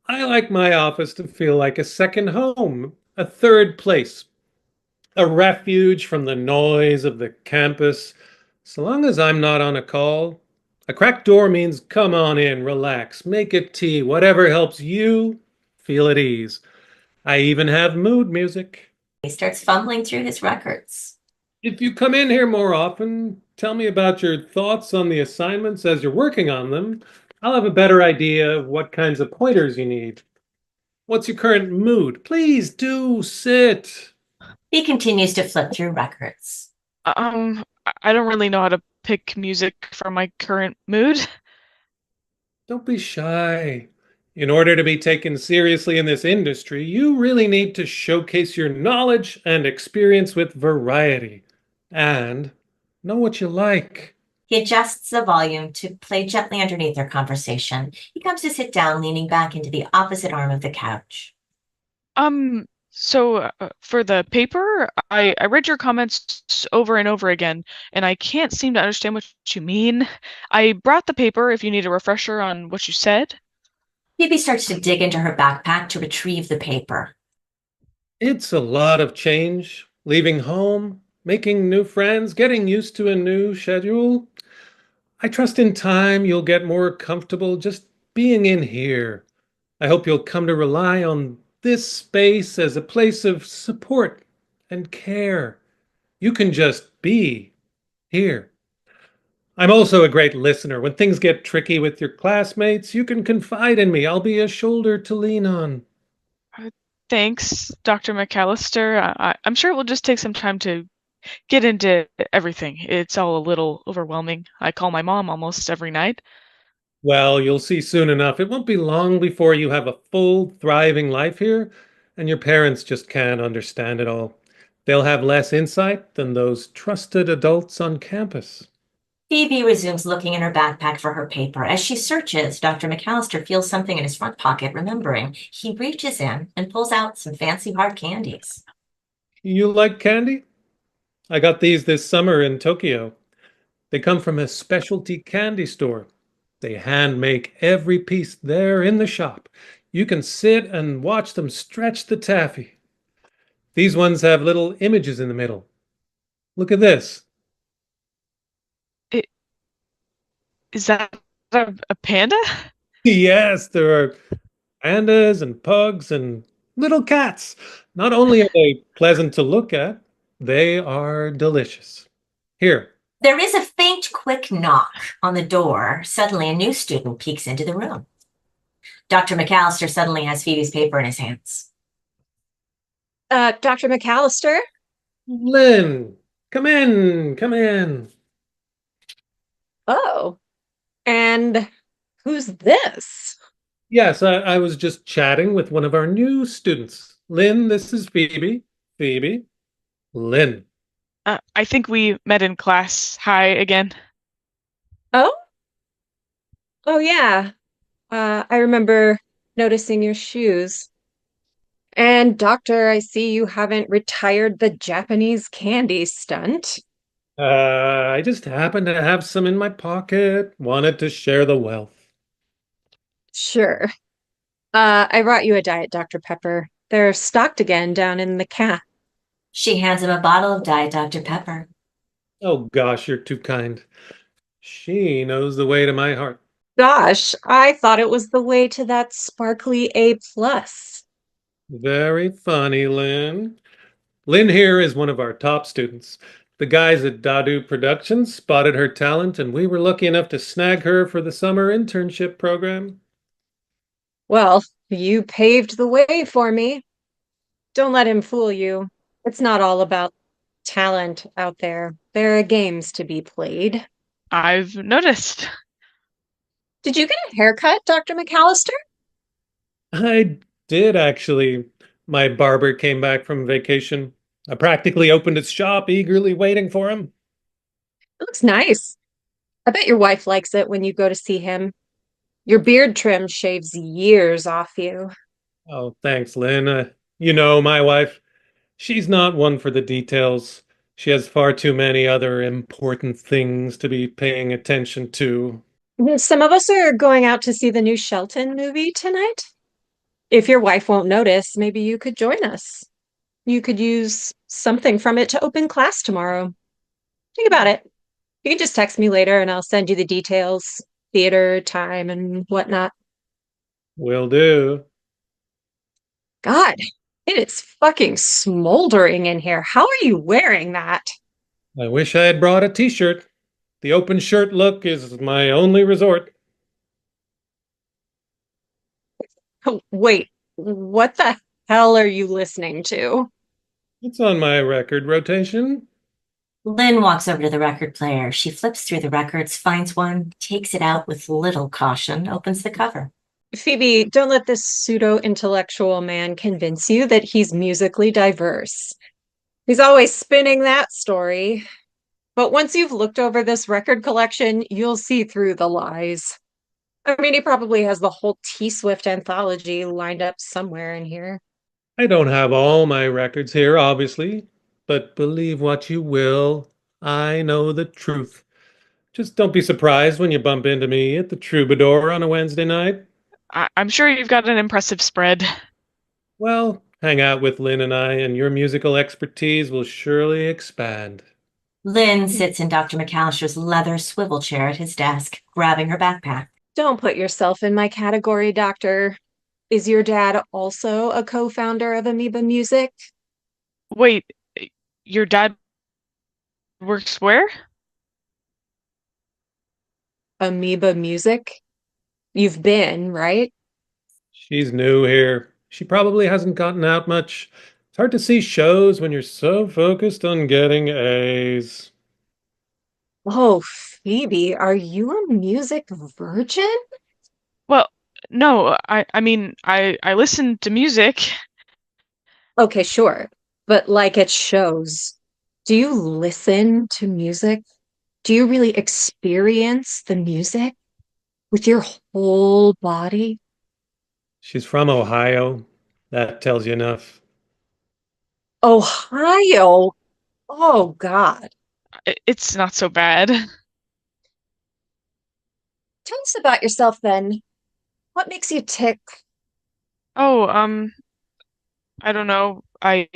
I like my office to feel like a second home, a third place, a refuge from the noise of the campus. So long as I'm not on a call, a cracked door means come on in, relax, make a tea, whatever helps you feel at ease. I even have mood music. He starts fumbling through his records. If you come in here more often, tell me about your thoughts on the assignments as you're working on them. I'll have a better idea of what kinds of pointers you need. What's your current mood? Please do sit. He continues to flip through records. I don't really know how to pick music for my current mood. Don't be shy. In order to be taken seriously in this industry, you really need to showcase your knowledge and experience with variety. And know what you like. He adjusts the volume to play gently underneath their conversation. He comes to sit down, leaning back into the opposite arm of the couch. So for the paper, I read your comments over and over again, and I can't seem to understand what you mean. I brought the paper if you need a refresher on what you said. Phoebe starts to dig into her backpack to retrieve the paper. It's a lot of change. Leaving home, making new friends, getting used to a new schedule. I trust in time you'll get more comfortable just being in here. I hope you'll come to rely on this space as a place of support and care. You can just be here. I'm also a great listener. When things get tricky with your classmates, you can confide in me. I'll be a shoulder to lean on. Thanks, Dr. McAllister. I'm sure it will just take some time to get into everything. It's all a little overwhelming. I call my mom almost every night. Well, you'll see soon enough. It won't be long before you have a full, thriving life here, and your parents just can't understand it all. They'll have less insight than those trusted adults on campus. Phoebe resumes looking in her backpack for her paper. As she searches, Dr. McAllister feels something in his front pocket, remembering. He reaches in and pulls out some fancy hard candies. You like candy? I got these this summer in Tokyo. They come from a specialty candy store. They hand make every piece there in the shop. You can sit and watch them stretch the taffy. These ones have little images in the middle. Look at this. Is that a panda? Yes, there are pandas and pugs and little cats. Not only are they pleasant to look at, they are delicious. Here. There is a faint, quick knock on the door. Suddenly, a new student peeks into the room. Dr. McAllister suddenly has Phoebe's paper in his hands. Dr. McAllister? Lynn, come in, come in. Oh, and who's this? Yes, I was just chatting with one of our new students. Lynn, this is Phoebe. Phoebe. Lynn. I think we met in class. Hi again. Oh? Oh, yeah. I remember noticing your shoes. And doctor, I see you haven't retired the Japanese candy stunt. I just happened to have some in my pocket. Wanted to share the wealth. Sure. I brought you a Diet Dr. Pepper. They're stocked again down in the cat. She hands him a bottle of Diet Dr. Pepper. Oh gosh, you're too kind. She knows the way to my heart. Gosh, I thought it was the way to that sparkly A+. Very funny, Lynn. Lynn here is one of our top students. The guys at Dadu Productions spotted her talent, and we were lucky enough to snag her for the summer internship program. Well, you paved the way for me. Don't let him fool you. It's not all about talent out there. There are games to be played. I've noticed. Did you get a haircut, Dr. McAllister? I did actually. My barber came back from vacation. I practically opened his shop, eagerly waiting for him. It looks nice. I bet your wife likes it when you go to see him. Your beard trim shaves years off you. Oh, thanks, Lynn. You know, my wife, she's not one for the details. She has far too many other important things to be paying attention to. Some of us are going out to see the new Shelton movie tonight. If your wife won't notice, maybe you could join us. You could use something from it to open class tomorrow. Think about it. You can just text me later and I'll send you the details, theater, time, and whatnot. Will do. God, it is fucking smoldering in here. How are you wearing that? I wish I had brought a t-shirt. The open shirt look is my only resort. Oh, wait, what the hell are you listening to? It's on my record rotation. Lynn walks over to the record player. She flips through the records, finds one, takes it out with little caution, opens the cover. Phoebe, don't let this pseudo-intellectual man convince you that he's musically diverse. He's always spinning that story. But once you've looked over this record collection, you'll see through the lies. I mean, he probably has the whole T-Swift anthology lined up somewhere in here. I don't have all my records here, obviously, but believe what you will, I know the truth. Just don't be surprised when you bump into me at the Troubadour on a Wednesday night. I'm sure you've got an impressive spread. Well, hang out with Lynn and I, and your musical expertise will surely expand. Lynn sits in Dr. McAllister's leather swivel chair at his desk, grabbing her backpack. Don't put yourself in my category, Doctor. Is your dad also a co-founder of Amoeba Music? Wait, your dad works where? Amoeba Music? You've been, right? She's new here. She probably hasn't gotten out much. It's hard to see shows when you're so focused on getting A's. Oh, Phoebe, are you a music virgin? Well, no, I mean, I listen to music. Okay, sure. But like at shows, do you listen to music? Do you really experience the music with your whole body? She's from Ohio. That tells you enough. Ohio? Oh, God. It's not so bad. Tell us about yourself then. What makes you tick? Oh, I don't know. I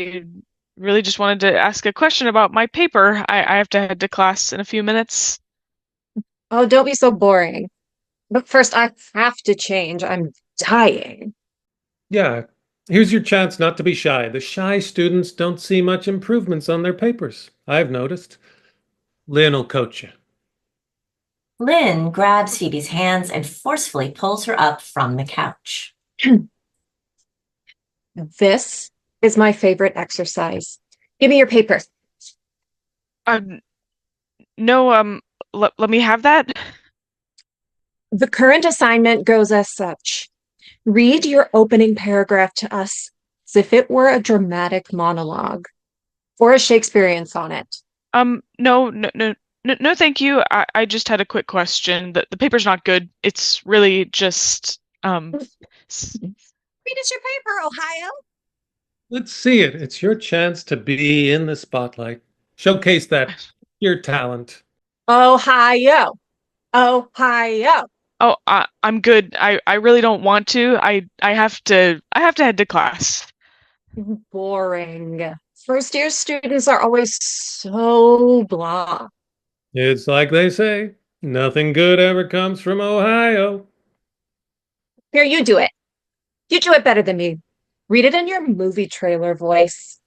really just wanted to ask a question about my paper. I have to head to class in a few minutes. Oh, don't be so boring. But first, I have to change. I'm dying. Yeah, here's your chance not to be shy. The shy students don't see much improvements on their papers, I've noticed. Lynn will coach you. Lynn grabs Phoebe's hands and forcefully pulls her up from the couch. This is my favorite exercise. Give me your paper. No, let me have that. The current assignment goes as such. Read your opening paragraph to us as if it were a dramatic monologue or a Shakespearean sonnet. No, thank you. I just had a quick question. The paper's not good. It's really just Read us your paper, Ohio. Let's see it. It's your chance to be in the spotlight. Showcase that your talent. Ohio. Ohio. Oh, I'm good. I really don't want to. I have to head to class. Boring. First year students are always so blah. It's like they say, nothing good ever comes from Ohio. Here, you do it. You do it better than me. Read it in your movie trailer voice.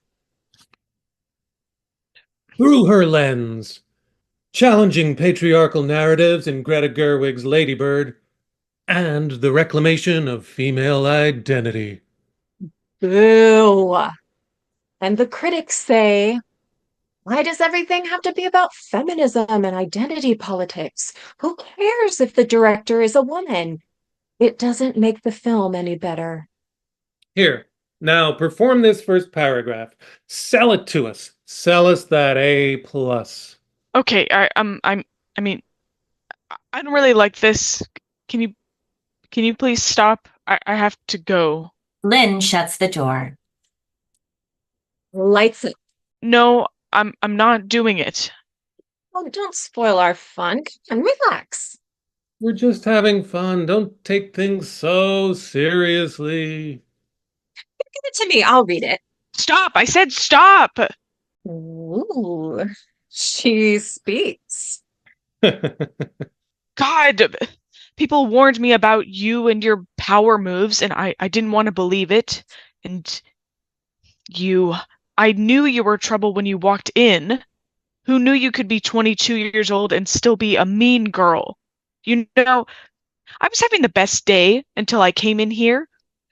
Through her lens, challenging patriarchal narratives in Greta Gerwig's Lady Bird, and the reclamation of female identity. Boo. And the critics say, why does everything have to be about feminism and identity politics? Who cares if the director is a woman? It doesn't make the film any better. Here, now perform this first paragraph. Sell it to us. Sell us that A+. Okay, I mean, I don't really like this. Can you please stop? I have to go. Lynn shuts the door. Lights it. No, I'm not doing it. Oh, don't spoil our fun and relax. We're just having fun. Don't take things so seriously. Give it to me. I'll read it. Stop! I said stop! Ooh, she speaks. God, people warned me about you and your power moves, and I didn't want to believe it. And I knew you were trouble when you walked in. Who knew you could be 22 years old and still be a mean girl? You know, I was having the best day until I came in here.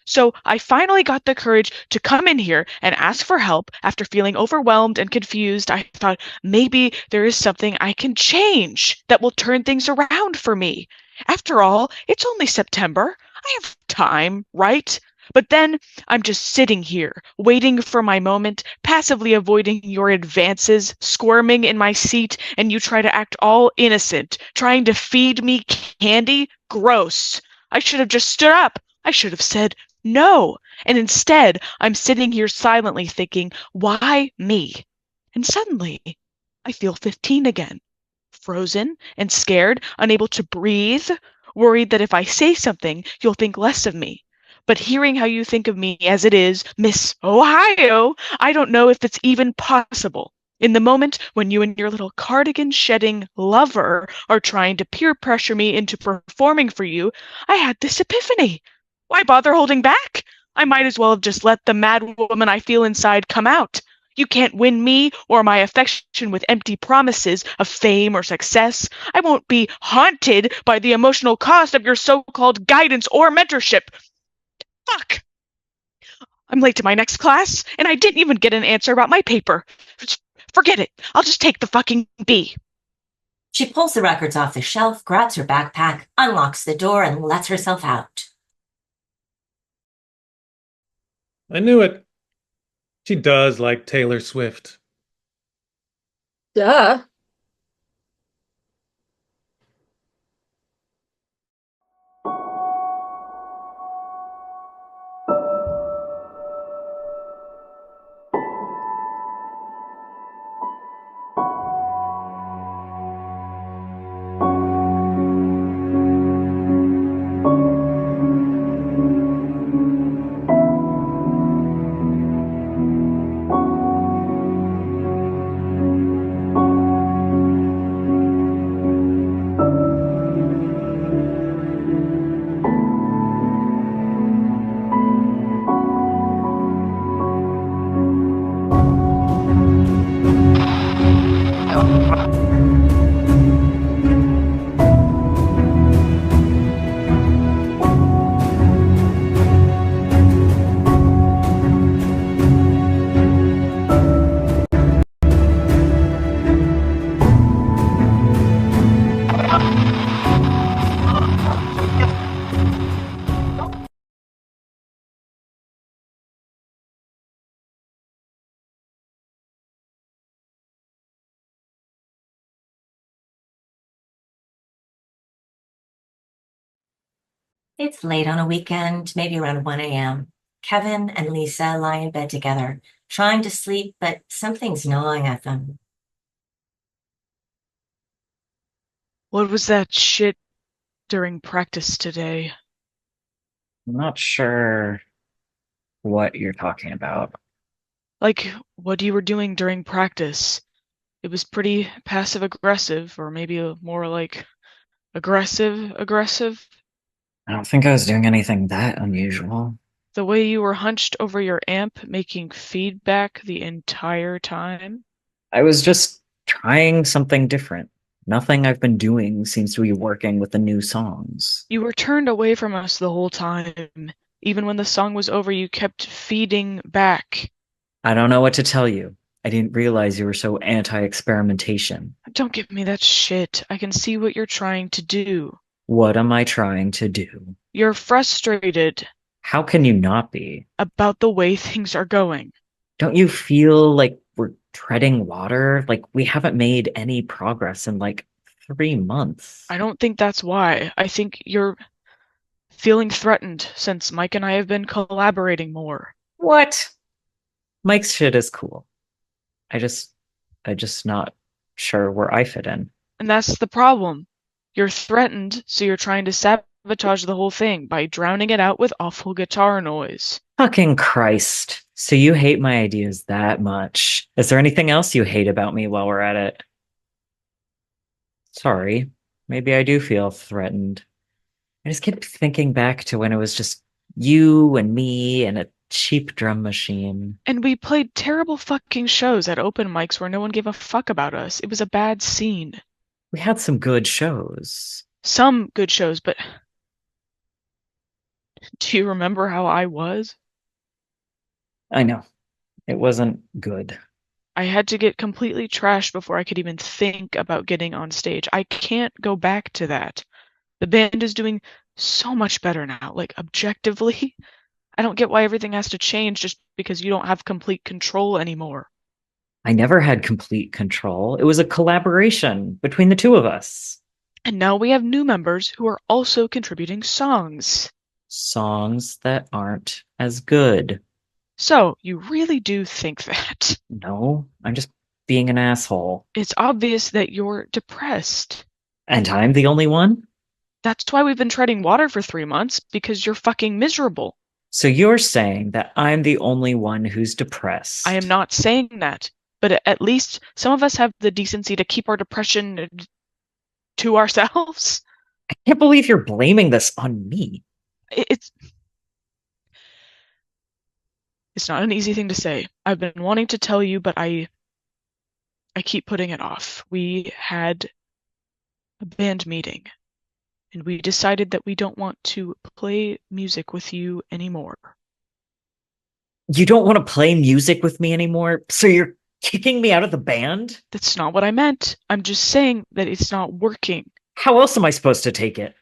So I finally got the courage to come in here and ask for help after feeling overwhelmed and confused. I thought maybe there is something I can change that will turn things around for me. After all, it's only September. I have time, right? But then I'm just sitting here, waiting for my moment, passively avoiding your advances, squirming in my seat, and you try to act all innocent, trying to feed me candy? Gross. I should have just stood up. I should have said no. And instead, I'm sitting here silently thinking, why me? And suddenly, I feel 15 again. Frozen and scared, unable to breathe, worried that if I say something, you'll think less of me. But hearing how you think of me as it is, Miss Ohio, I don't know if it's even possible. In the moment when you and your little cardigan-shedding lover are trying to peer pressure me into performing for you, I had this epiphany. Why bother holding back? I might as well have just let the mad woman I feel inside come out. You can't win me or my affection with empty promises of fame or success. I won't be haunted by the emotional cost of your so-called guidance or mentorship. Fuck! I'm late to my next class, and I didn't even get an answer about my paper. Forget it. I'll just take the fucking B. She pulls the records off the shelf, grabs her backpack, unlocks the door, and lets herself out. I knew it. She does like Taylor Swift. Duh. It's late on a weekend, maybe around 1 a.m. Kevin and Lisa lie in bed together, trying to sleep, but something's gnawing at them. What was that shit during practice today? I'm not sure what you're talking about. Like, what you were doing during practice. It was pretty passive-aggressive, or maybe more like aggressive. I don't think I was doing anything that unusual. The way you were hunched over your amp, making feedback the entire time. I was just trying something different. Nothing I've been doing seems to be working with the new songs. You were turned away from us the whole time. Even when the song was over, you kept feeding back. I don't know what to tell you. I didn't realize you were so anti-experimentation. Don't give me that shit. I can see what you're trying to do. What am I trying to do? You're frustrated. How can you not be? About the way things are going. Don't you feel like we're treading water? Like we haven't made any progress in like 3 months. I don't think that's why. I think you're feeling threatened since Mike and I have been collaborating more. What? Mike's shit is cool. I just not sure where I fit in. And that's the problem. You're threatened, so you're trying to sabotage the whole thing by drowning it out with awful guitar noise. Fucking Christ. So you hate my ideas that much. Is there anything else you hate about me while we're at it? Sorry. Maybe I do feel threatened. I just keep thinking back to when it was just you and me and a cheap drum machine. And we played terrible fucking shows at open mics where no one gave a fuck about us. It was a bad scene. We had some good shows. Some good shows, but do you remember how I was? I know. It wasn't good. I had to get completely trashed before I could even think about getting on stage. I can't go back to that. The band is doing so much better now, like objectively. I don't get why everything has to change just because you don't have complete control anymore. I never had complete control. It was a collaboration between the two of us. And now we have new members who are also contributing songs. Songs that aren't as good. So, you really do think that? No, I'm just being an asshole. It's obvious that you're depressed. And I'm the only one? That's why we've been treading water for 3 months, because you're fucking miserable. So you're saying that I'm the only one who's depressed? I am not saying that, but at least some of us have the decency to keep our depression to ourselves. I can't believe you're blaming this on me. It's It's not an easy thing to say. I've been wanting to tell you, but I keep putting it off. We had a band meeting, and we decided that we don't want to play music with you anymore. You don't want to play music with me anymore? So you're kicking me out of the band? That's not what I meant. I'm just saying that it's not working. How else am I supposed to take it?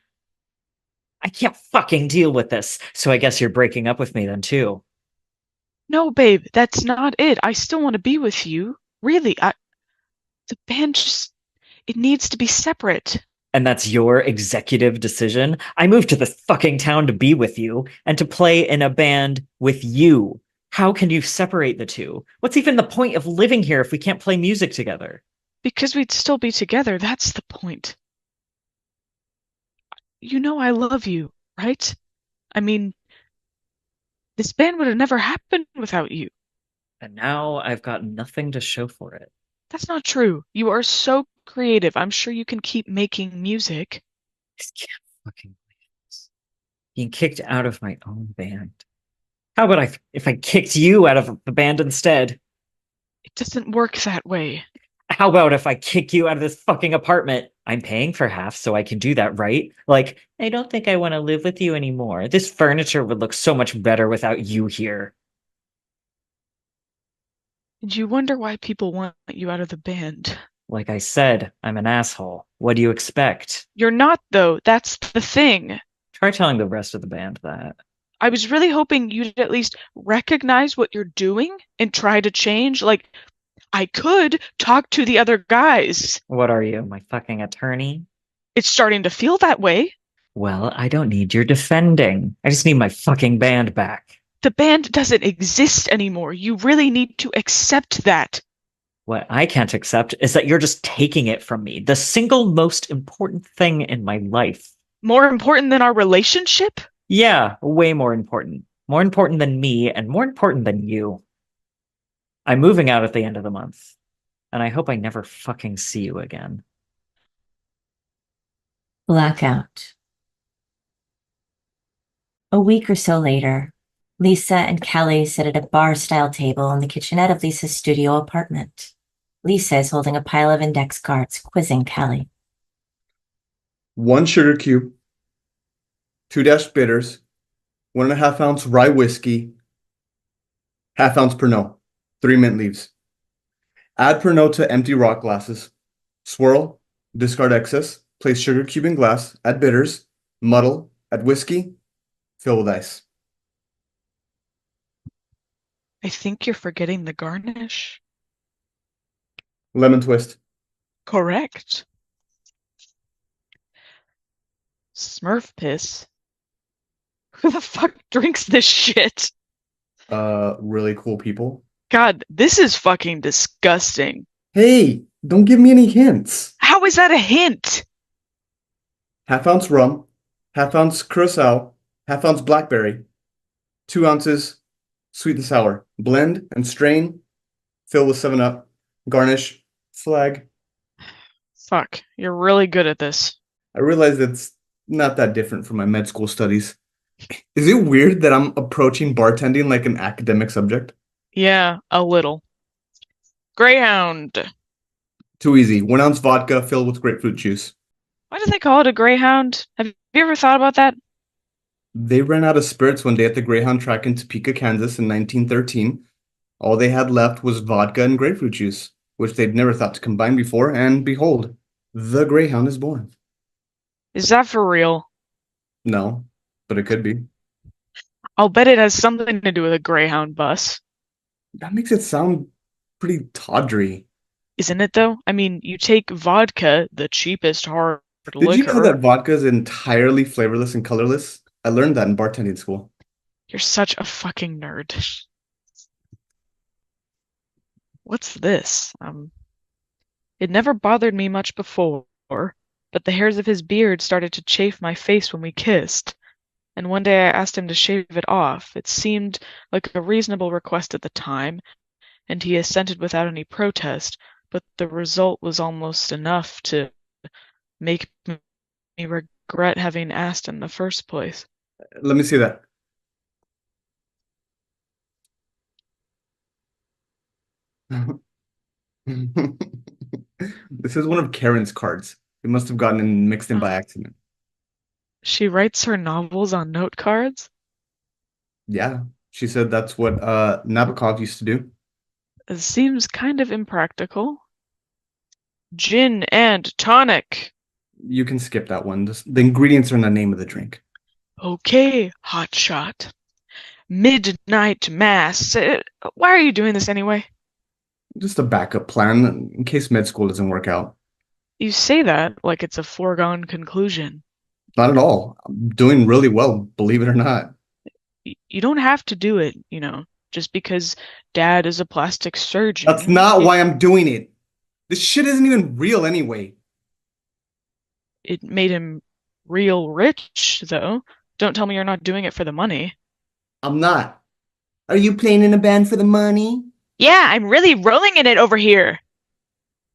I can't fucking deal with this. So I guess you're breaking up with me then too. No, babe, that's not it. I still want to be with you. Really, the band just, it needs to be separate. And that's your executive decision? I moved to this fucking town to be with you and to play in a band with you. How can you separate the two? What's even the point of living here if we can't play music together? Because we'd still be together, that's the point. You know I love you, right? I mean, this band would have never happened without you. And now I've got nothing to show for it. That's not true. You are so creative. I'm sure you can keep making music. I just can't fucking believe this. Being kicked out of my own band. How about if I kicked you out of the band instead? It doesn't work that way. How about if I kick you out of this fucking apartment? I'm paying for half, so I can do that, right? Like, I don't think I want to live with you anymore. This furniture would look so much better without you here. And you wonder why people want you out of the band. Like I said, I'm an asshole. What do you expect? You're not, though. That's the thing. Try telling the rest of the band that. I was really hoping you'd at least recognize what you're doing and try to change. Like, I could talk to the other guys. What are you, my fucking attorney? It's starting to feel that way. Well, I don't need your defending. I just need my fucking band back. The band doesn't exist anymore. You really need to accept that. What I can't accept is that you're just taking it from me. The single most important thing in my life. More important than our relationship? Yeah, way more important. More important than me and more important than you. I'm moving out at the end of the month. And I hope I never fucking see you again. Blackout. A week or so later, Lisa and Kelly sit at a bar-style table in the kitchenette of Lisa's studio apartment. Lisa is holding a pile of index cards, quizzing Kelly. 1 sugar cube, 2 dash bitters, 1.5 ounce rye whiskey, 1/2 ounce Pernod, 3 mint leaves. Add Pernod to empty rock glasses. Swirl, discard excess, place sugar cube in glass, add bitters, muddle, add whiskey, fill with ice. I think you're forgetting the garnish. Lemon twist. Correct. Smurf piss. Who the fuck drinks this shit? Really cool people. God, this is fucking disgusting. Hey, don't give me any hints. How is that a hint? 1/2 ounce rum, 1/2 ounce curacao, 1/2 ounce blackberry, 2 ounces sweet and sour. Blend and strain. Fill with 7-Up. Garnish. Flag. Fuck, you're really good at this. I realize it's not that different from my med school studies. Is it weird that I'm approaching bartending like an academic subject? Yeah, a little. Greyhound. Too easy. 1 ounce vodka filled with grapefruit juice. Why do they call it a Greyhound? Have you ever thought about that? They ran out of spirits one day at the Greyhound track in Topeka, Kansas in 1913. All they had left was vodka and grapefruit juice, which they'd never thought to combine before, and behold, the Greyhound is born. Is that for real? No, but it could be. I'll bet it has something to do with a Greyhound bus. That makes it sound pretty tawdry. Isn't it, though? I mean, you take vodka, the cheapest hard Did you know liquor. that vodka is entirely flavorless and colorless? I learned that in bartending school. You're such a fucking nerd. What's this? It never bothered me much before, but the hairs of his beard started to chafe my face when we kissed. And one day I asked him to shave it off. It seemed like a reasonable request at the time, and he assented without any protest, but the result was almost enough to make me regret having asked in the first place. Let me see that. This is one of Karen's cards. It must have gotten mixed in by accident. She writes her novels on note cards? Yeah, she said that's what Nabokov used to do. It seems kind of impractical. Gin and tonic. You can skip that one. The ingredients are in the name of the drink. Okay, hotshot. Midnight mass. Why are you doing this anyway? Just a backup plan in case med school doesn't work out. You say that like it's a foregone conclusion. Not at all. I'm doing really well, believe it or not. You don't have to do it, just because Dad is a plastic surgeon. That's not why I'm doing it. This shit isn't even real anyway. It made him real rich, though. Don't tell me you're not doing it for the money. I'm not. Are you playing in a band for the money? Yeah, I'm really rolling in it over here.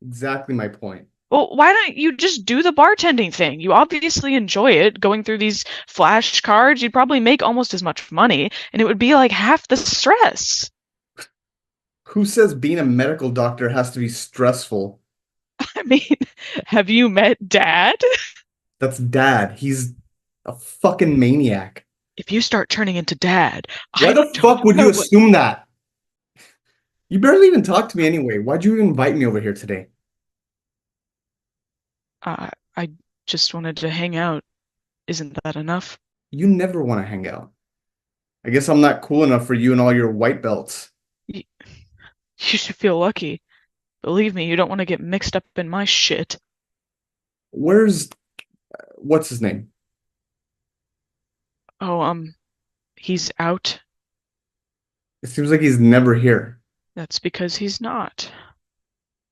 Exactly my point. Well, why don't you just do the bartending thing? You obviously enjoy it. Going through these flashcards, you'd probably make almost as much money, and it would be like half the stress. Who says being a medical doctor has to be stressful? I mean, have you met Dad? That's Dad. He's a fucking maniac. If you start turning into Dad, why the fuck would you assume that? You barely even talk to me anyway. Why'd you even invite me over here today? I just wanted to hang out. Isn't that enough? You never want to hang out. I guess I'm not cool enough for you and all your white belts. You should feel lucky. Believe me, you don't want to get mixed up in my shit. What's his name? Oh, he's out. It seems like he's never here. That's because he's not.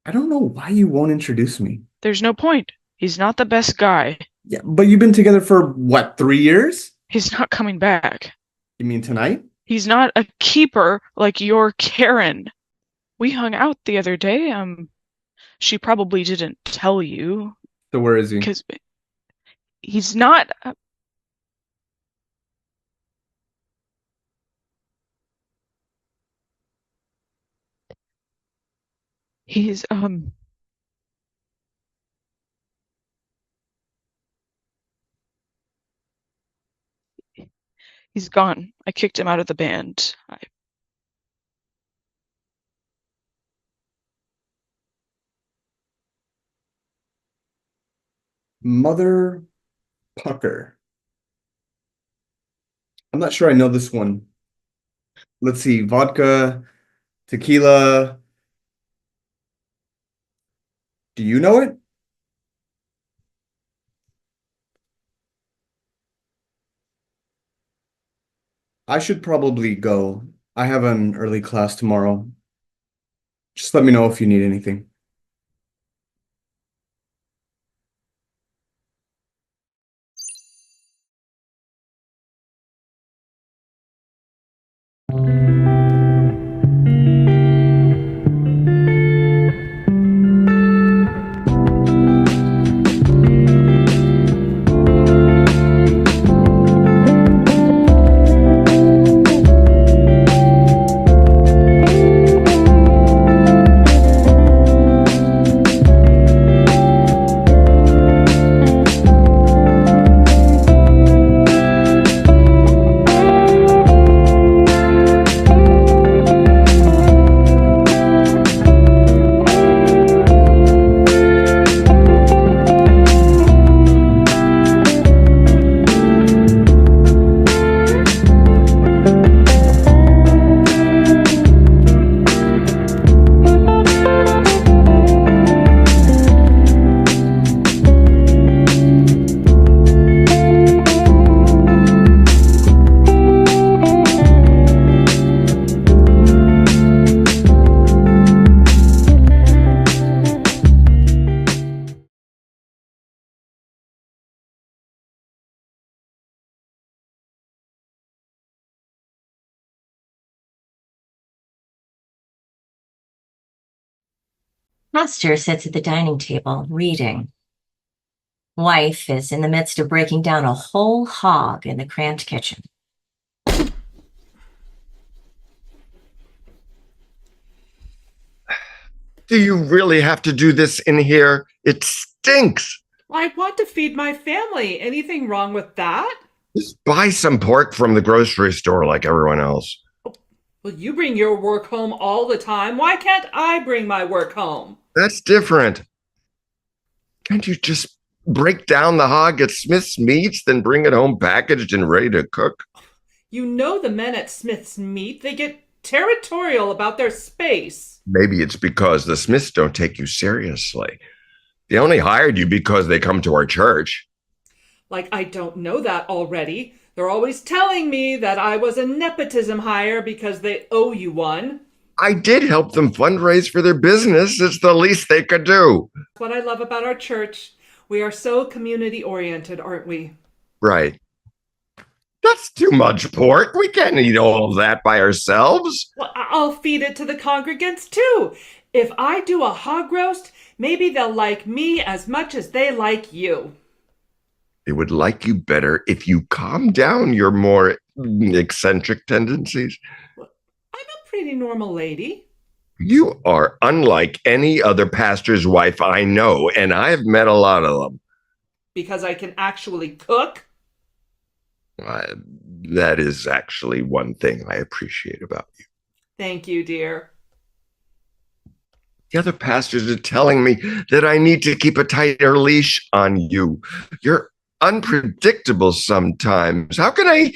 I don't know why you won't introduce me. There's no point. He's not the best guy. Yeah, but you've been together for, what, 3 years? He's not coming back. You mean tonight? He's not a keeper like your Karen. We hung out the other day. She probably didn't tell you. So where is he? Because he's not... He's, He's gone. I kicked him out of the band. Mother Pucker. I'm not sure I know this one. Let's see. Vodka, tequila. Do you know it? I should probably go. I have an early class tomorrow. Just let me know if you need anything. Master sits at the dining table, reading. Wife is in the midst of breaking down a whole hog in the cramped kitchen. Do you really have to do this in here? It stinks. I want to feed my family. Anything wrong with that? Just buy some pork from the grocery store like everyone else. Well, you bring your work home all the time. Why can't I bring my work home? That's different. Can't you just break down the hog at Smith's Meats, then bring it home packaged and ready to cook? You know the men at Smith's Meat, they get territorial about their space. Maybe it's because the Smiths don't take you seriously. They only hired you because they come to our church. Like I don't know that already. They're always telling me that I was a nepotism hire because they owe you one. I did help them fundraise for their business. It's the least they could do. That's what I love about our church. We are so community-oriented, aren't we? Right. That's too much pork. We can't eat all of that by ourselves. Well, I'll feed it to the congregants too. If I do a hog roast, maybe they'll like me as much as they like you. They would like you better if you calm down your more eccentric tendencies. I'm a pretty normal lady. You are unlike any other pastor's wife I know, and I've met a lot of them. Because I can actually cook? That is actually one thing I appreciate about you. Thank you, dear. The other pastors are telling me that I need to keep a tighter leash on you. You're unpredictable sometimes. How can I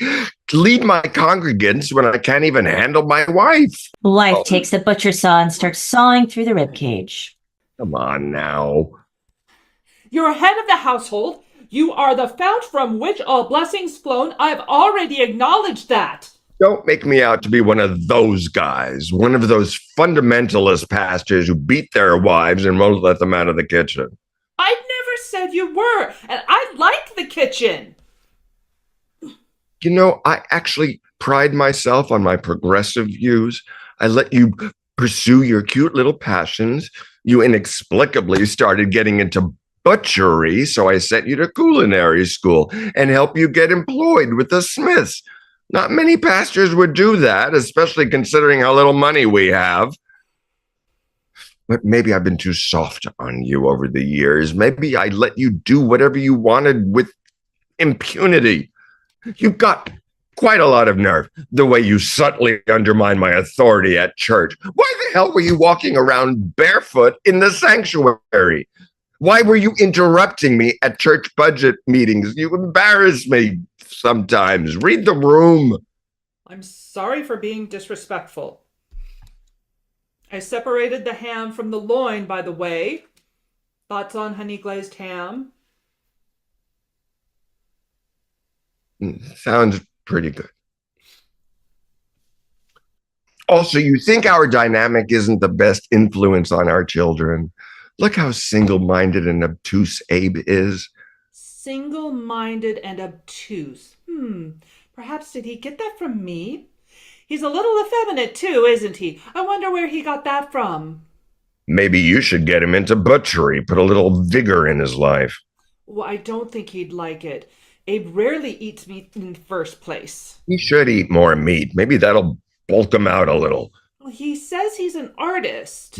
lead my congregants when I can't even handle my wife? The wife takes the butcher saw and starts sawing through the rib cage. Come on now. You're head of the household. You are the fount from which all blessings flown. I've already acknowledged that. Don't make me out to be one of those guys, one of those fundamentalist pastors who beat their wives and won't let them out of the kitchen. I never said you were, and I like the kitchen. You know, I actually pride myself on my progressive views. I let you pursue your cute little passions. You inexplicably started getting into butchery, so I sent you to culinary school and helped you get employed with the Smiths. Not many pastors would do that, especially considering how little money we have. But maybe I've been too soft on you over the years. Maybe I let you do whatever you wanted with impunity. You've got quite a lot of nerve, the way you subtly undermine my authority at church. Why the hell were you walking around barefoot in the sanctuary? Why were you interrupting me at church budget meetings? You embarrass me sometimes. Read the room. I'm sorry for being disrespectful. I separated the ham from the loin, by the way. Thoughts on honey glazed ham? Sounds pretty good. Also, you think our dynamic isn't the best influence on our children? Look how single-minded and obtuse Abe is. Single-minded and obtuse. Perhaps did he get that from me? He's a little effeminate too, isn't he? I wonder where he got that from. Maybe you should get him into butchery, put a little vigor in his life. Well, I don't think he'd like it. Abe rarely eats meat in the first place. He should eat more meat. Maybe that'll bulk him out a little. Well, he says he's an artist.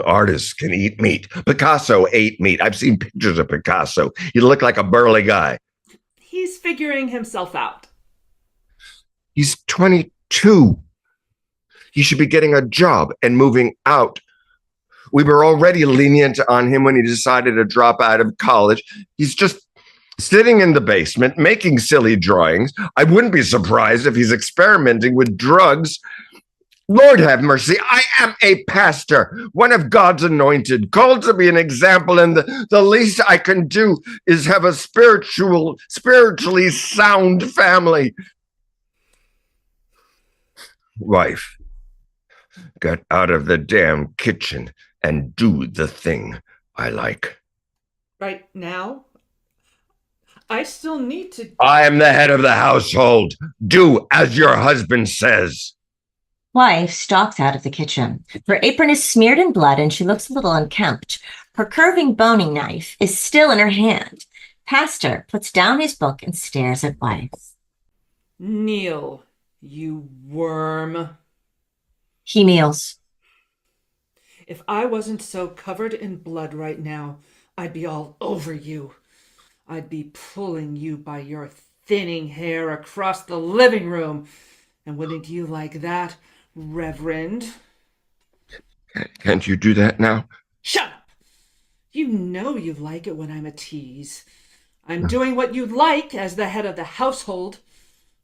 Artists can eat meat. Picasso ate meat. I've seen pictures of Picasso. He looked like a burly guy. He's figuring himself out. He's 22. He should be getting a job and moving out. We were already lenient on him when he decided to drop out of college. He's just sitting in the basement, making silly drawings. I wouldn't be surprised if he's experimenting with drugs. Lord have mercy, I am a pastor, one of God's anointed, called to be an example, and the least I can do is have a spiritually sound family. Wife, get out of the damn kitchen and do the thing I like. Right now? I still need to... I am the head of the household. Do as your husband says. Wife stalks out of the kitchen. Her apron is smeared in blood and she looks a little unkempt. Her curving boning knife is still in her hand. Pastor puts down his book and stares at wife. Kneel, you worm. He kneels. If I wasn't so covered in blood right now, I'd be all over you. I'd be pulling you by your thinning hair across the living room. And wouldn't you like that, Reverend? Can't you do that now? Shut up! You know you like it when I'm a tease. I'm doing what you like as the head of the household.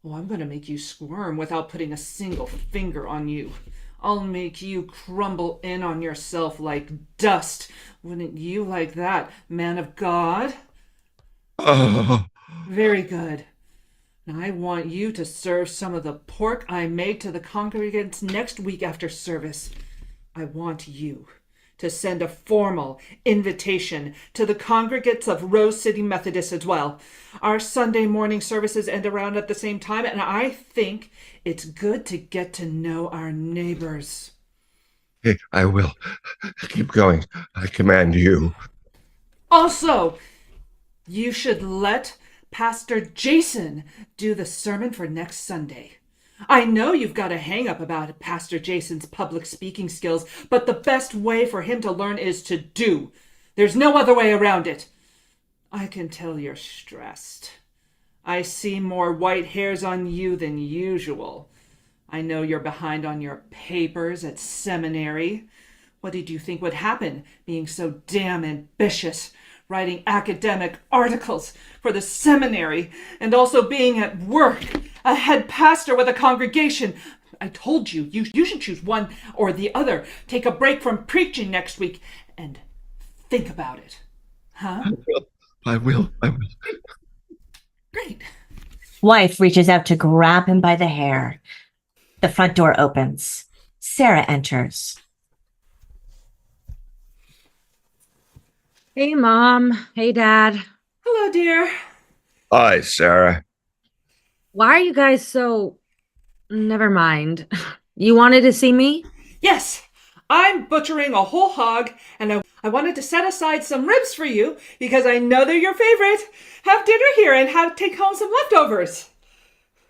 Oh, I'm going to make you squirm without putting a single finger on you. I'll make you crumble in on yourself like dust. Wouldn't you like that, man of God? Oh. Very good. Now I want you to serve some of the pork I made to the congregants next week after service. I want you to send a formal invitation to the congregants of Rose City Methodist as well. Our Sunday morning services end around at the same time, and I think it's good to get to know our neighbors. Hey, I will. Keep going. I command you. Also, you should let Pastor Jason do the sermon for next Sunday. I know you've got a hang-up about Pastor Jason's public speaking skills, but the best way for him to learn is to do. There's no other way around it. I can tell you're stressed. I see more white hairs on you than usual. I know you're behind on your papers at seminary. What did you think would happen, being so damn ambitious, writing academic articles for the seminary, and also being at work, a head pastor with a congregation? I told you, you should choose one or the other. Take a break from preaching next week and think about it. Huh? I will. Great. Wife reaches out to grab him by the hair. The front door opens. Sarah enters. Hey, Mom. Hey, Dad. Hello, dear. Hi, Sarah. Why are you guys so... Never mind. You wanted to see me? Yes, I'm butchering a whole hog, and I wanted to set aside some ribs for you because I know they're your favorite. Have dinner here and take home some leftovers.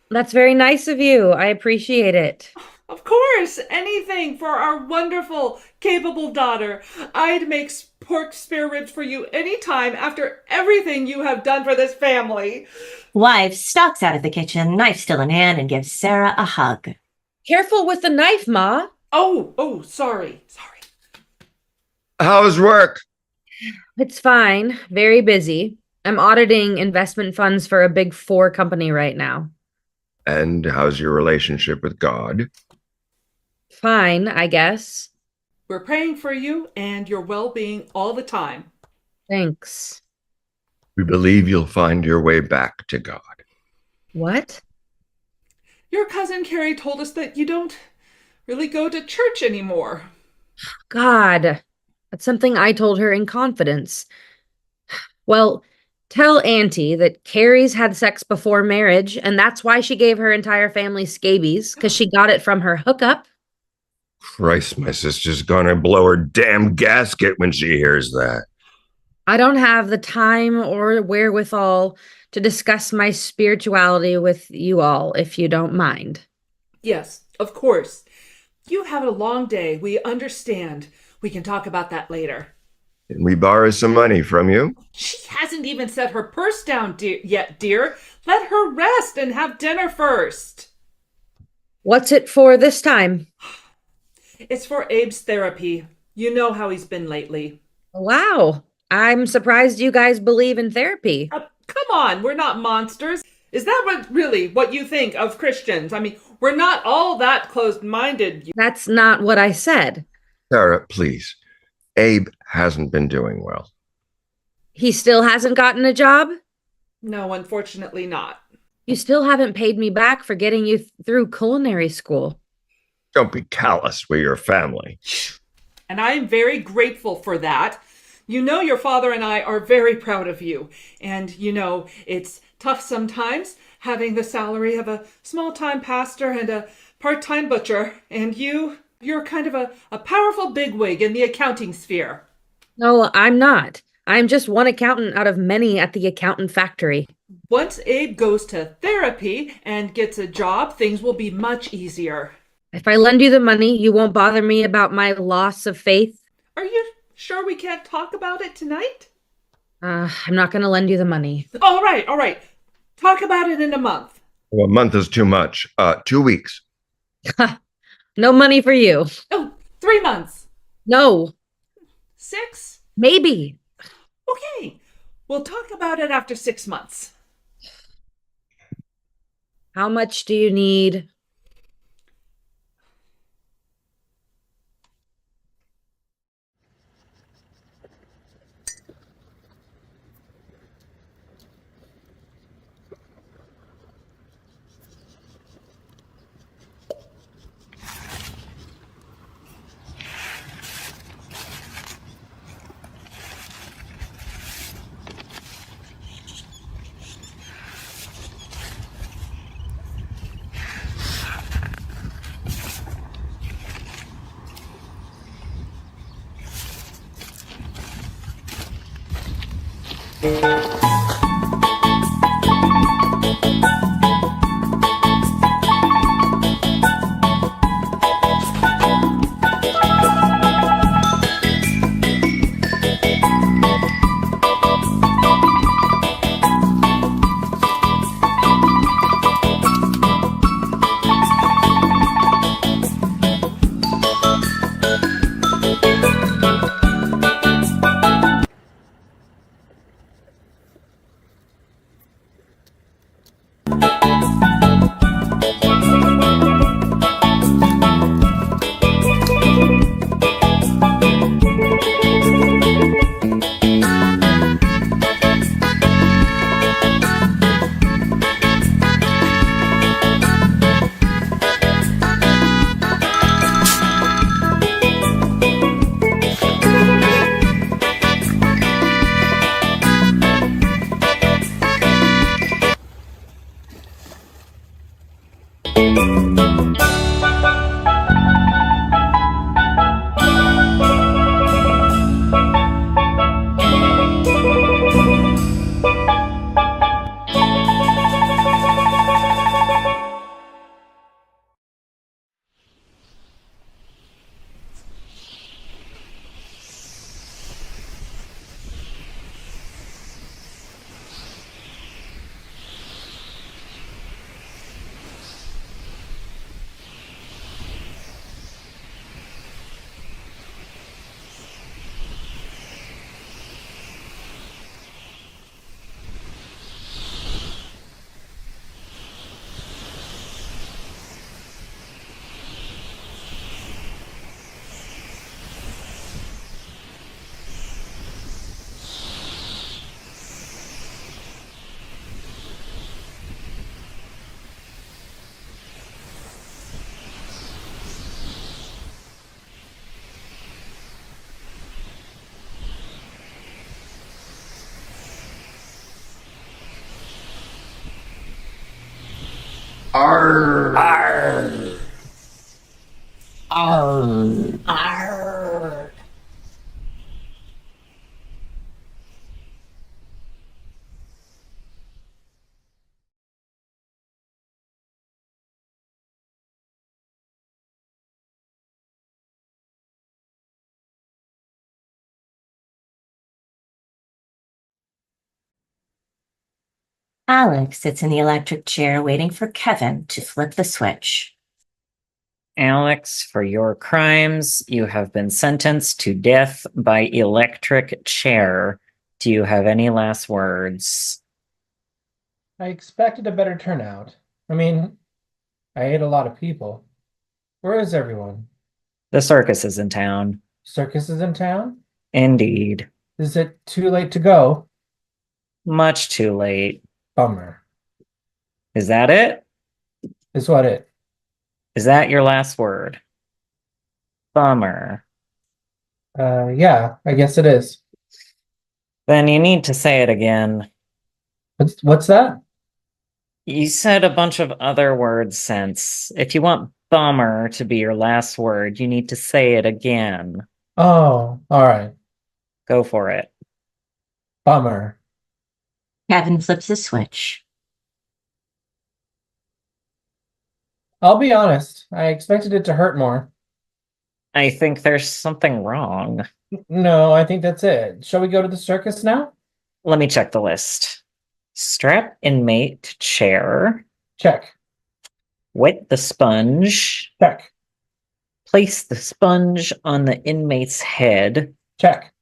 That's very nice of you. I appreciate it. Of course, anything for our wonderful, capable daughter. I'd make pork spare ribs for you anytime after everything you have done for this family. Wife stalks out of the kitchen, knife still in hand, and gives Sarah a hug. Careful with the knife, Ma. Oh, sorry. How's work? It's fine. Very busy. I'm auditing investment funds for a Big 4 company right now. And how's your relationship with God? Fine, I guess. We're praying for you and your well-being all the time. Thanks. We believe you'll find your way back to God. What? Your cousin Carrie told us that you don't really go to church anymore. God, that's something I told her in confidence. Well, tell Auntie that Carrie's had sex before marriage, and that's why she gave her entire family scabies, because she got it from her hookup. Christ, my sister's gonna blow her damn gasket when she hears that. I don't have the time or wherewithal to discuss my spirituality with you all, if you don't mind. Yes, of course. You have a long day. We understand. We can talk about that later. Can we borrow some money from you? She hasn't even set her purse down yet, dear. Let her rest and have dinner first. What's it for this time? It's for Abe's therapy. You know how he's been lately. Wow. I'm surprised you guys believe in therapy. Come on, we're not monsters. Is that what you think of Christians? I mean, we're not all that closed-minded. That's not what I said. Sarah, please. Abe hasn't been doing well. He still hasn't gotten a job? No, unfortunately not. You still haven't paid me back for getting you through culinary school. Don't be callous with your family. And I am very grateful for that. You know your father and I are very proud of you. And you know, it's tough sometimes having the salary of a small-time pastor and a part-time butcher. And you're kind of a powerful bigwig in the accounting sphere. No, I'm not. I'm just one accountant out of many at the accountant factory. Once Abe goes to therapy and gets a job, things will be much easier. If I lend you the money, you won't bother me about my loss of faith? Are you sure we can't talk about it tonight? I'm not going to lend you the money. All right, all right. Talk about it in a month. Well, a month is too much. 2 weeks. No money for you. Oh, 3 months. No. 6? Maybe. Okay. We'll talk about it after 6 months. How much do you need? Arr. Arr. Arr. Arr. Alex sits in the electric chair waiting for Kevin to flip the switch. Alex, for your crimes, you have been sentenced to death by electric chair. Do you have any last words? I expected a better turnout. I mean, I ate a lot of people. Where is everyone? The circus is in town. Circus is in town? Indeed. Is it too late to go? Much too late. Bummer. Is that it? Is what it? Is that your last word? Bummer. Yeah, I guess it is. Then you need to say it again. What's that? You said a bunch of other words since. If you want bummer to be your last word, you need to say it again. Oh, all right. Go for it. Bummer. Kevin flips the switch. I'll be honest, I expected it to hurt more. I think there's something wrong. No, I think that's it. Shall we go to the circus now? Let me check the list. Strap inmate to chair. Check. Wet the sponge. Check. Place the sponge on the inmate's head. Check.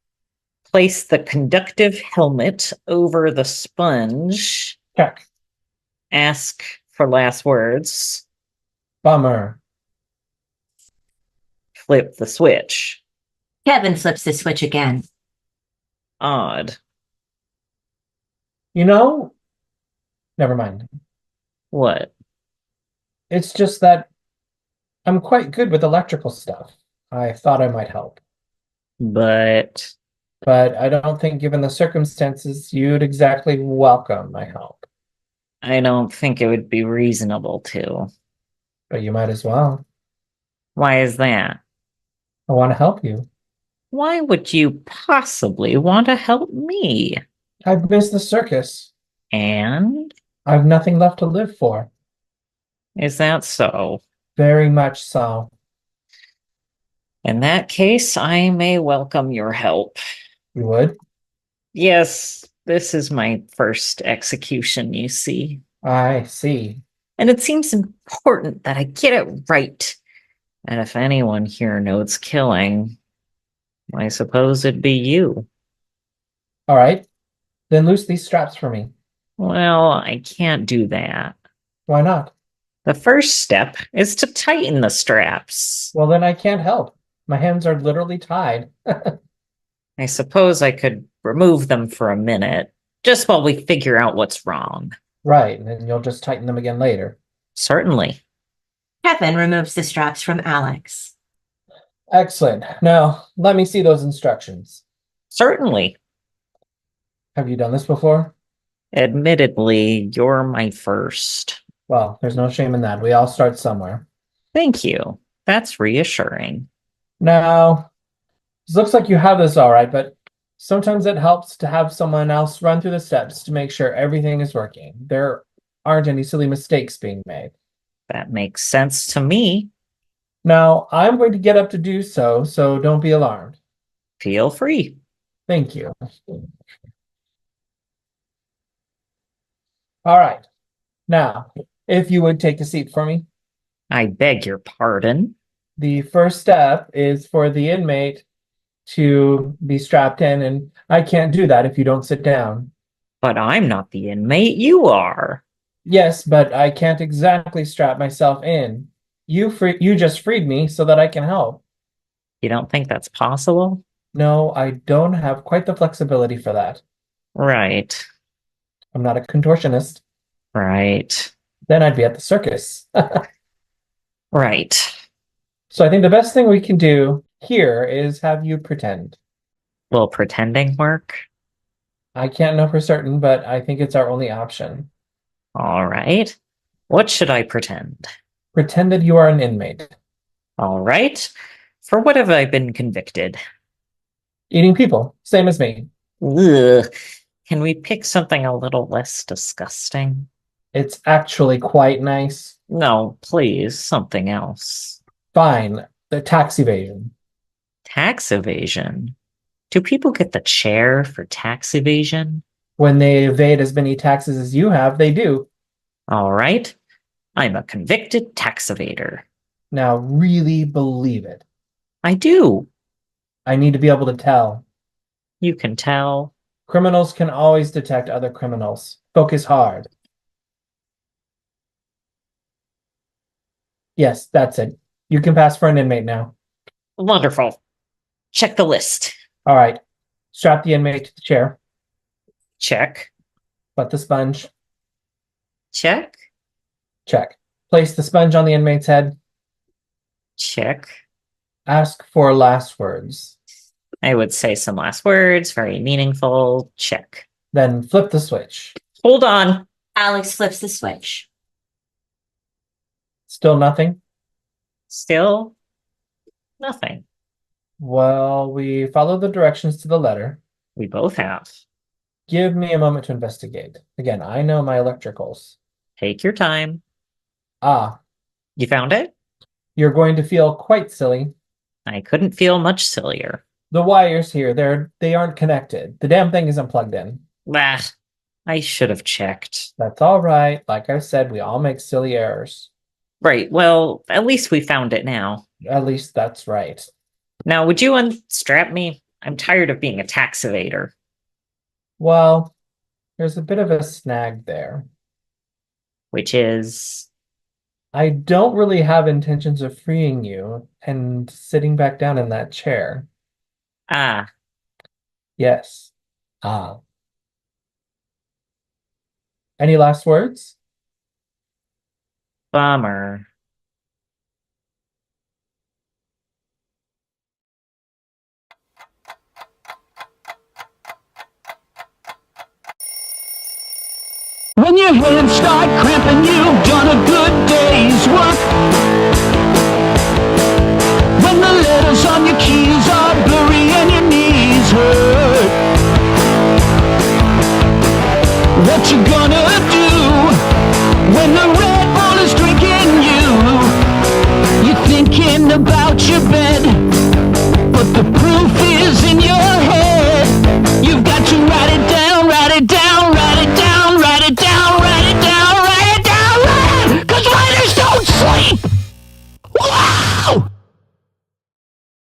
Place the conductive helmet over the sponge. Check. Ask for last words. Bummer. Flip the switch. Kevin flips the switch again. Odd. You know, never mind. What? It's just that I'm quite good with electrical stuff. I thought I might help. But I don't think, given the circumstances, you'd exactly welcome my help. I don't think it would be reasonable to. But you might as well. Why is that? I want to help you. Why would you possibly want to help me? I've missed the circus. And? I've nothing left to live for. Is that so? Very much so. In that case, I may welcome your help. You would? Yes, this is my first execution, you see. I see. And it seems important that I get it right. And if anyone here knows killing, I suppose it'd be you. All right. Then loose these straps for me. Well, I can't do that. Why not? The first step is to tighten the straps. Well, then I can't help. My hands are literally tied. I suppose I could remove them for a minute, just while we figure out what's wrong. Right, and then you'll just tighten them again later. Certainly. Kevin removes the straps from Alex. Excellent. Now, let me see those instructions. Certainly. Have you done this before? Admittedly, you're my first. Well, there's no shame in that. We all start somewhere. Thank you. That's reassuring. Now, it looks like you have this all right, but sometimes it helps to have someone else run through the steps to make sure everything is working. There aren't any silly mistakes being made. That makes sense to me. Now, I'm going to get up to do so, so don't be alarmed. Feel free. Thank you. All right. Now, if you would take a seat for me. I beg your pardon. The first step is for the inmate to be strapped in, and I can't do that if you don't sit down. But I'm not the inmate, you are. Yes, but I can't exactly strap myself in. You just freed me so that I can help. You don't think that's possible? No, I don't have quite the flexibility for that. Right. I'm not a contortionist. Right. Then I'd be at the circus. Right. So I think the best thing we can do here is have you pretend. Will pretending work? I can't know for certain, but I think it's our only option. All right. What should I pretend? Pretend that you are an inmate. All right. For what have I been convicted? Eating people, same as me. Ugh. Can we pick something a little less disgusting? It's actually quite nice. No, please, something else. Fine, the tax evasion. Tax evasion? Do people get the chair for tax evasion? When they evade as many taxes as you have, they do. All right. I'm a convicted tax evader. Now really believe it. I do. I need to be able to tell. You can tell. Criminals can always detect other criminals. Focus hard. Yes, that's it. You can pass for an inmate now. Wonderful. Check the list. All right. Strap the inmate to the chair. Check. Wet the sponge. Check. Check. Place the sponge on the inmate's head. Check. Ask for last words. I would say some last words, very meaningful. Check. Then flip the switch. Hold on. Alex flips the switch. Still nothing? Still nothing. Well, we follow the directions to the letter. We both have. Give me a moment to investigate. Again, I know my electricals. Take your time. Ah, You found it? You're going to feel quite silly. I couldn't feel much sillier. The wires here, they aren't connected. The damn thing isn't plugged in. Bah, I should have checked. That's all right. Like I said, we all make silly errors. Right, well, at least we found it now. At least that's right. Now, would you unstrap me? I'm tired of being a tax evader. Well, there's a bit of a snag there. Which is? I don't really have intentions of freeing you and sitting back down in that chair. Ah. Yes. Ah. Any last words? Bummer. When your hands start cramping, you've done a good day's work. When the letters on your keys are blurry and your knees hurt, what you gonna do when the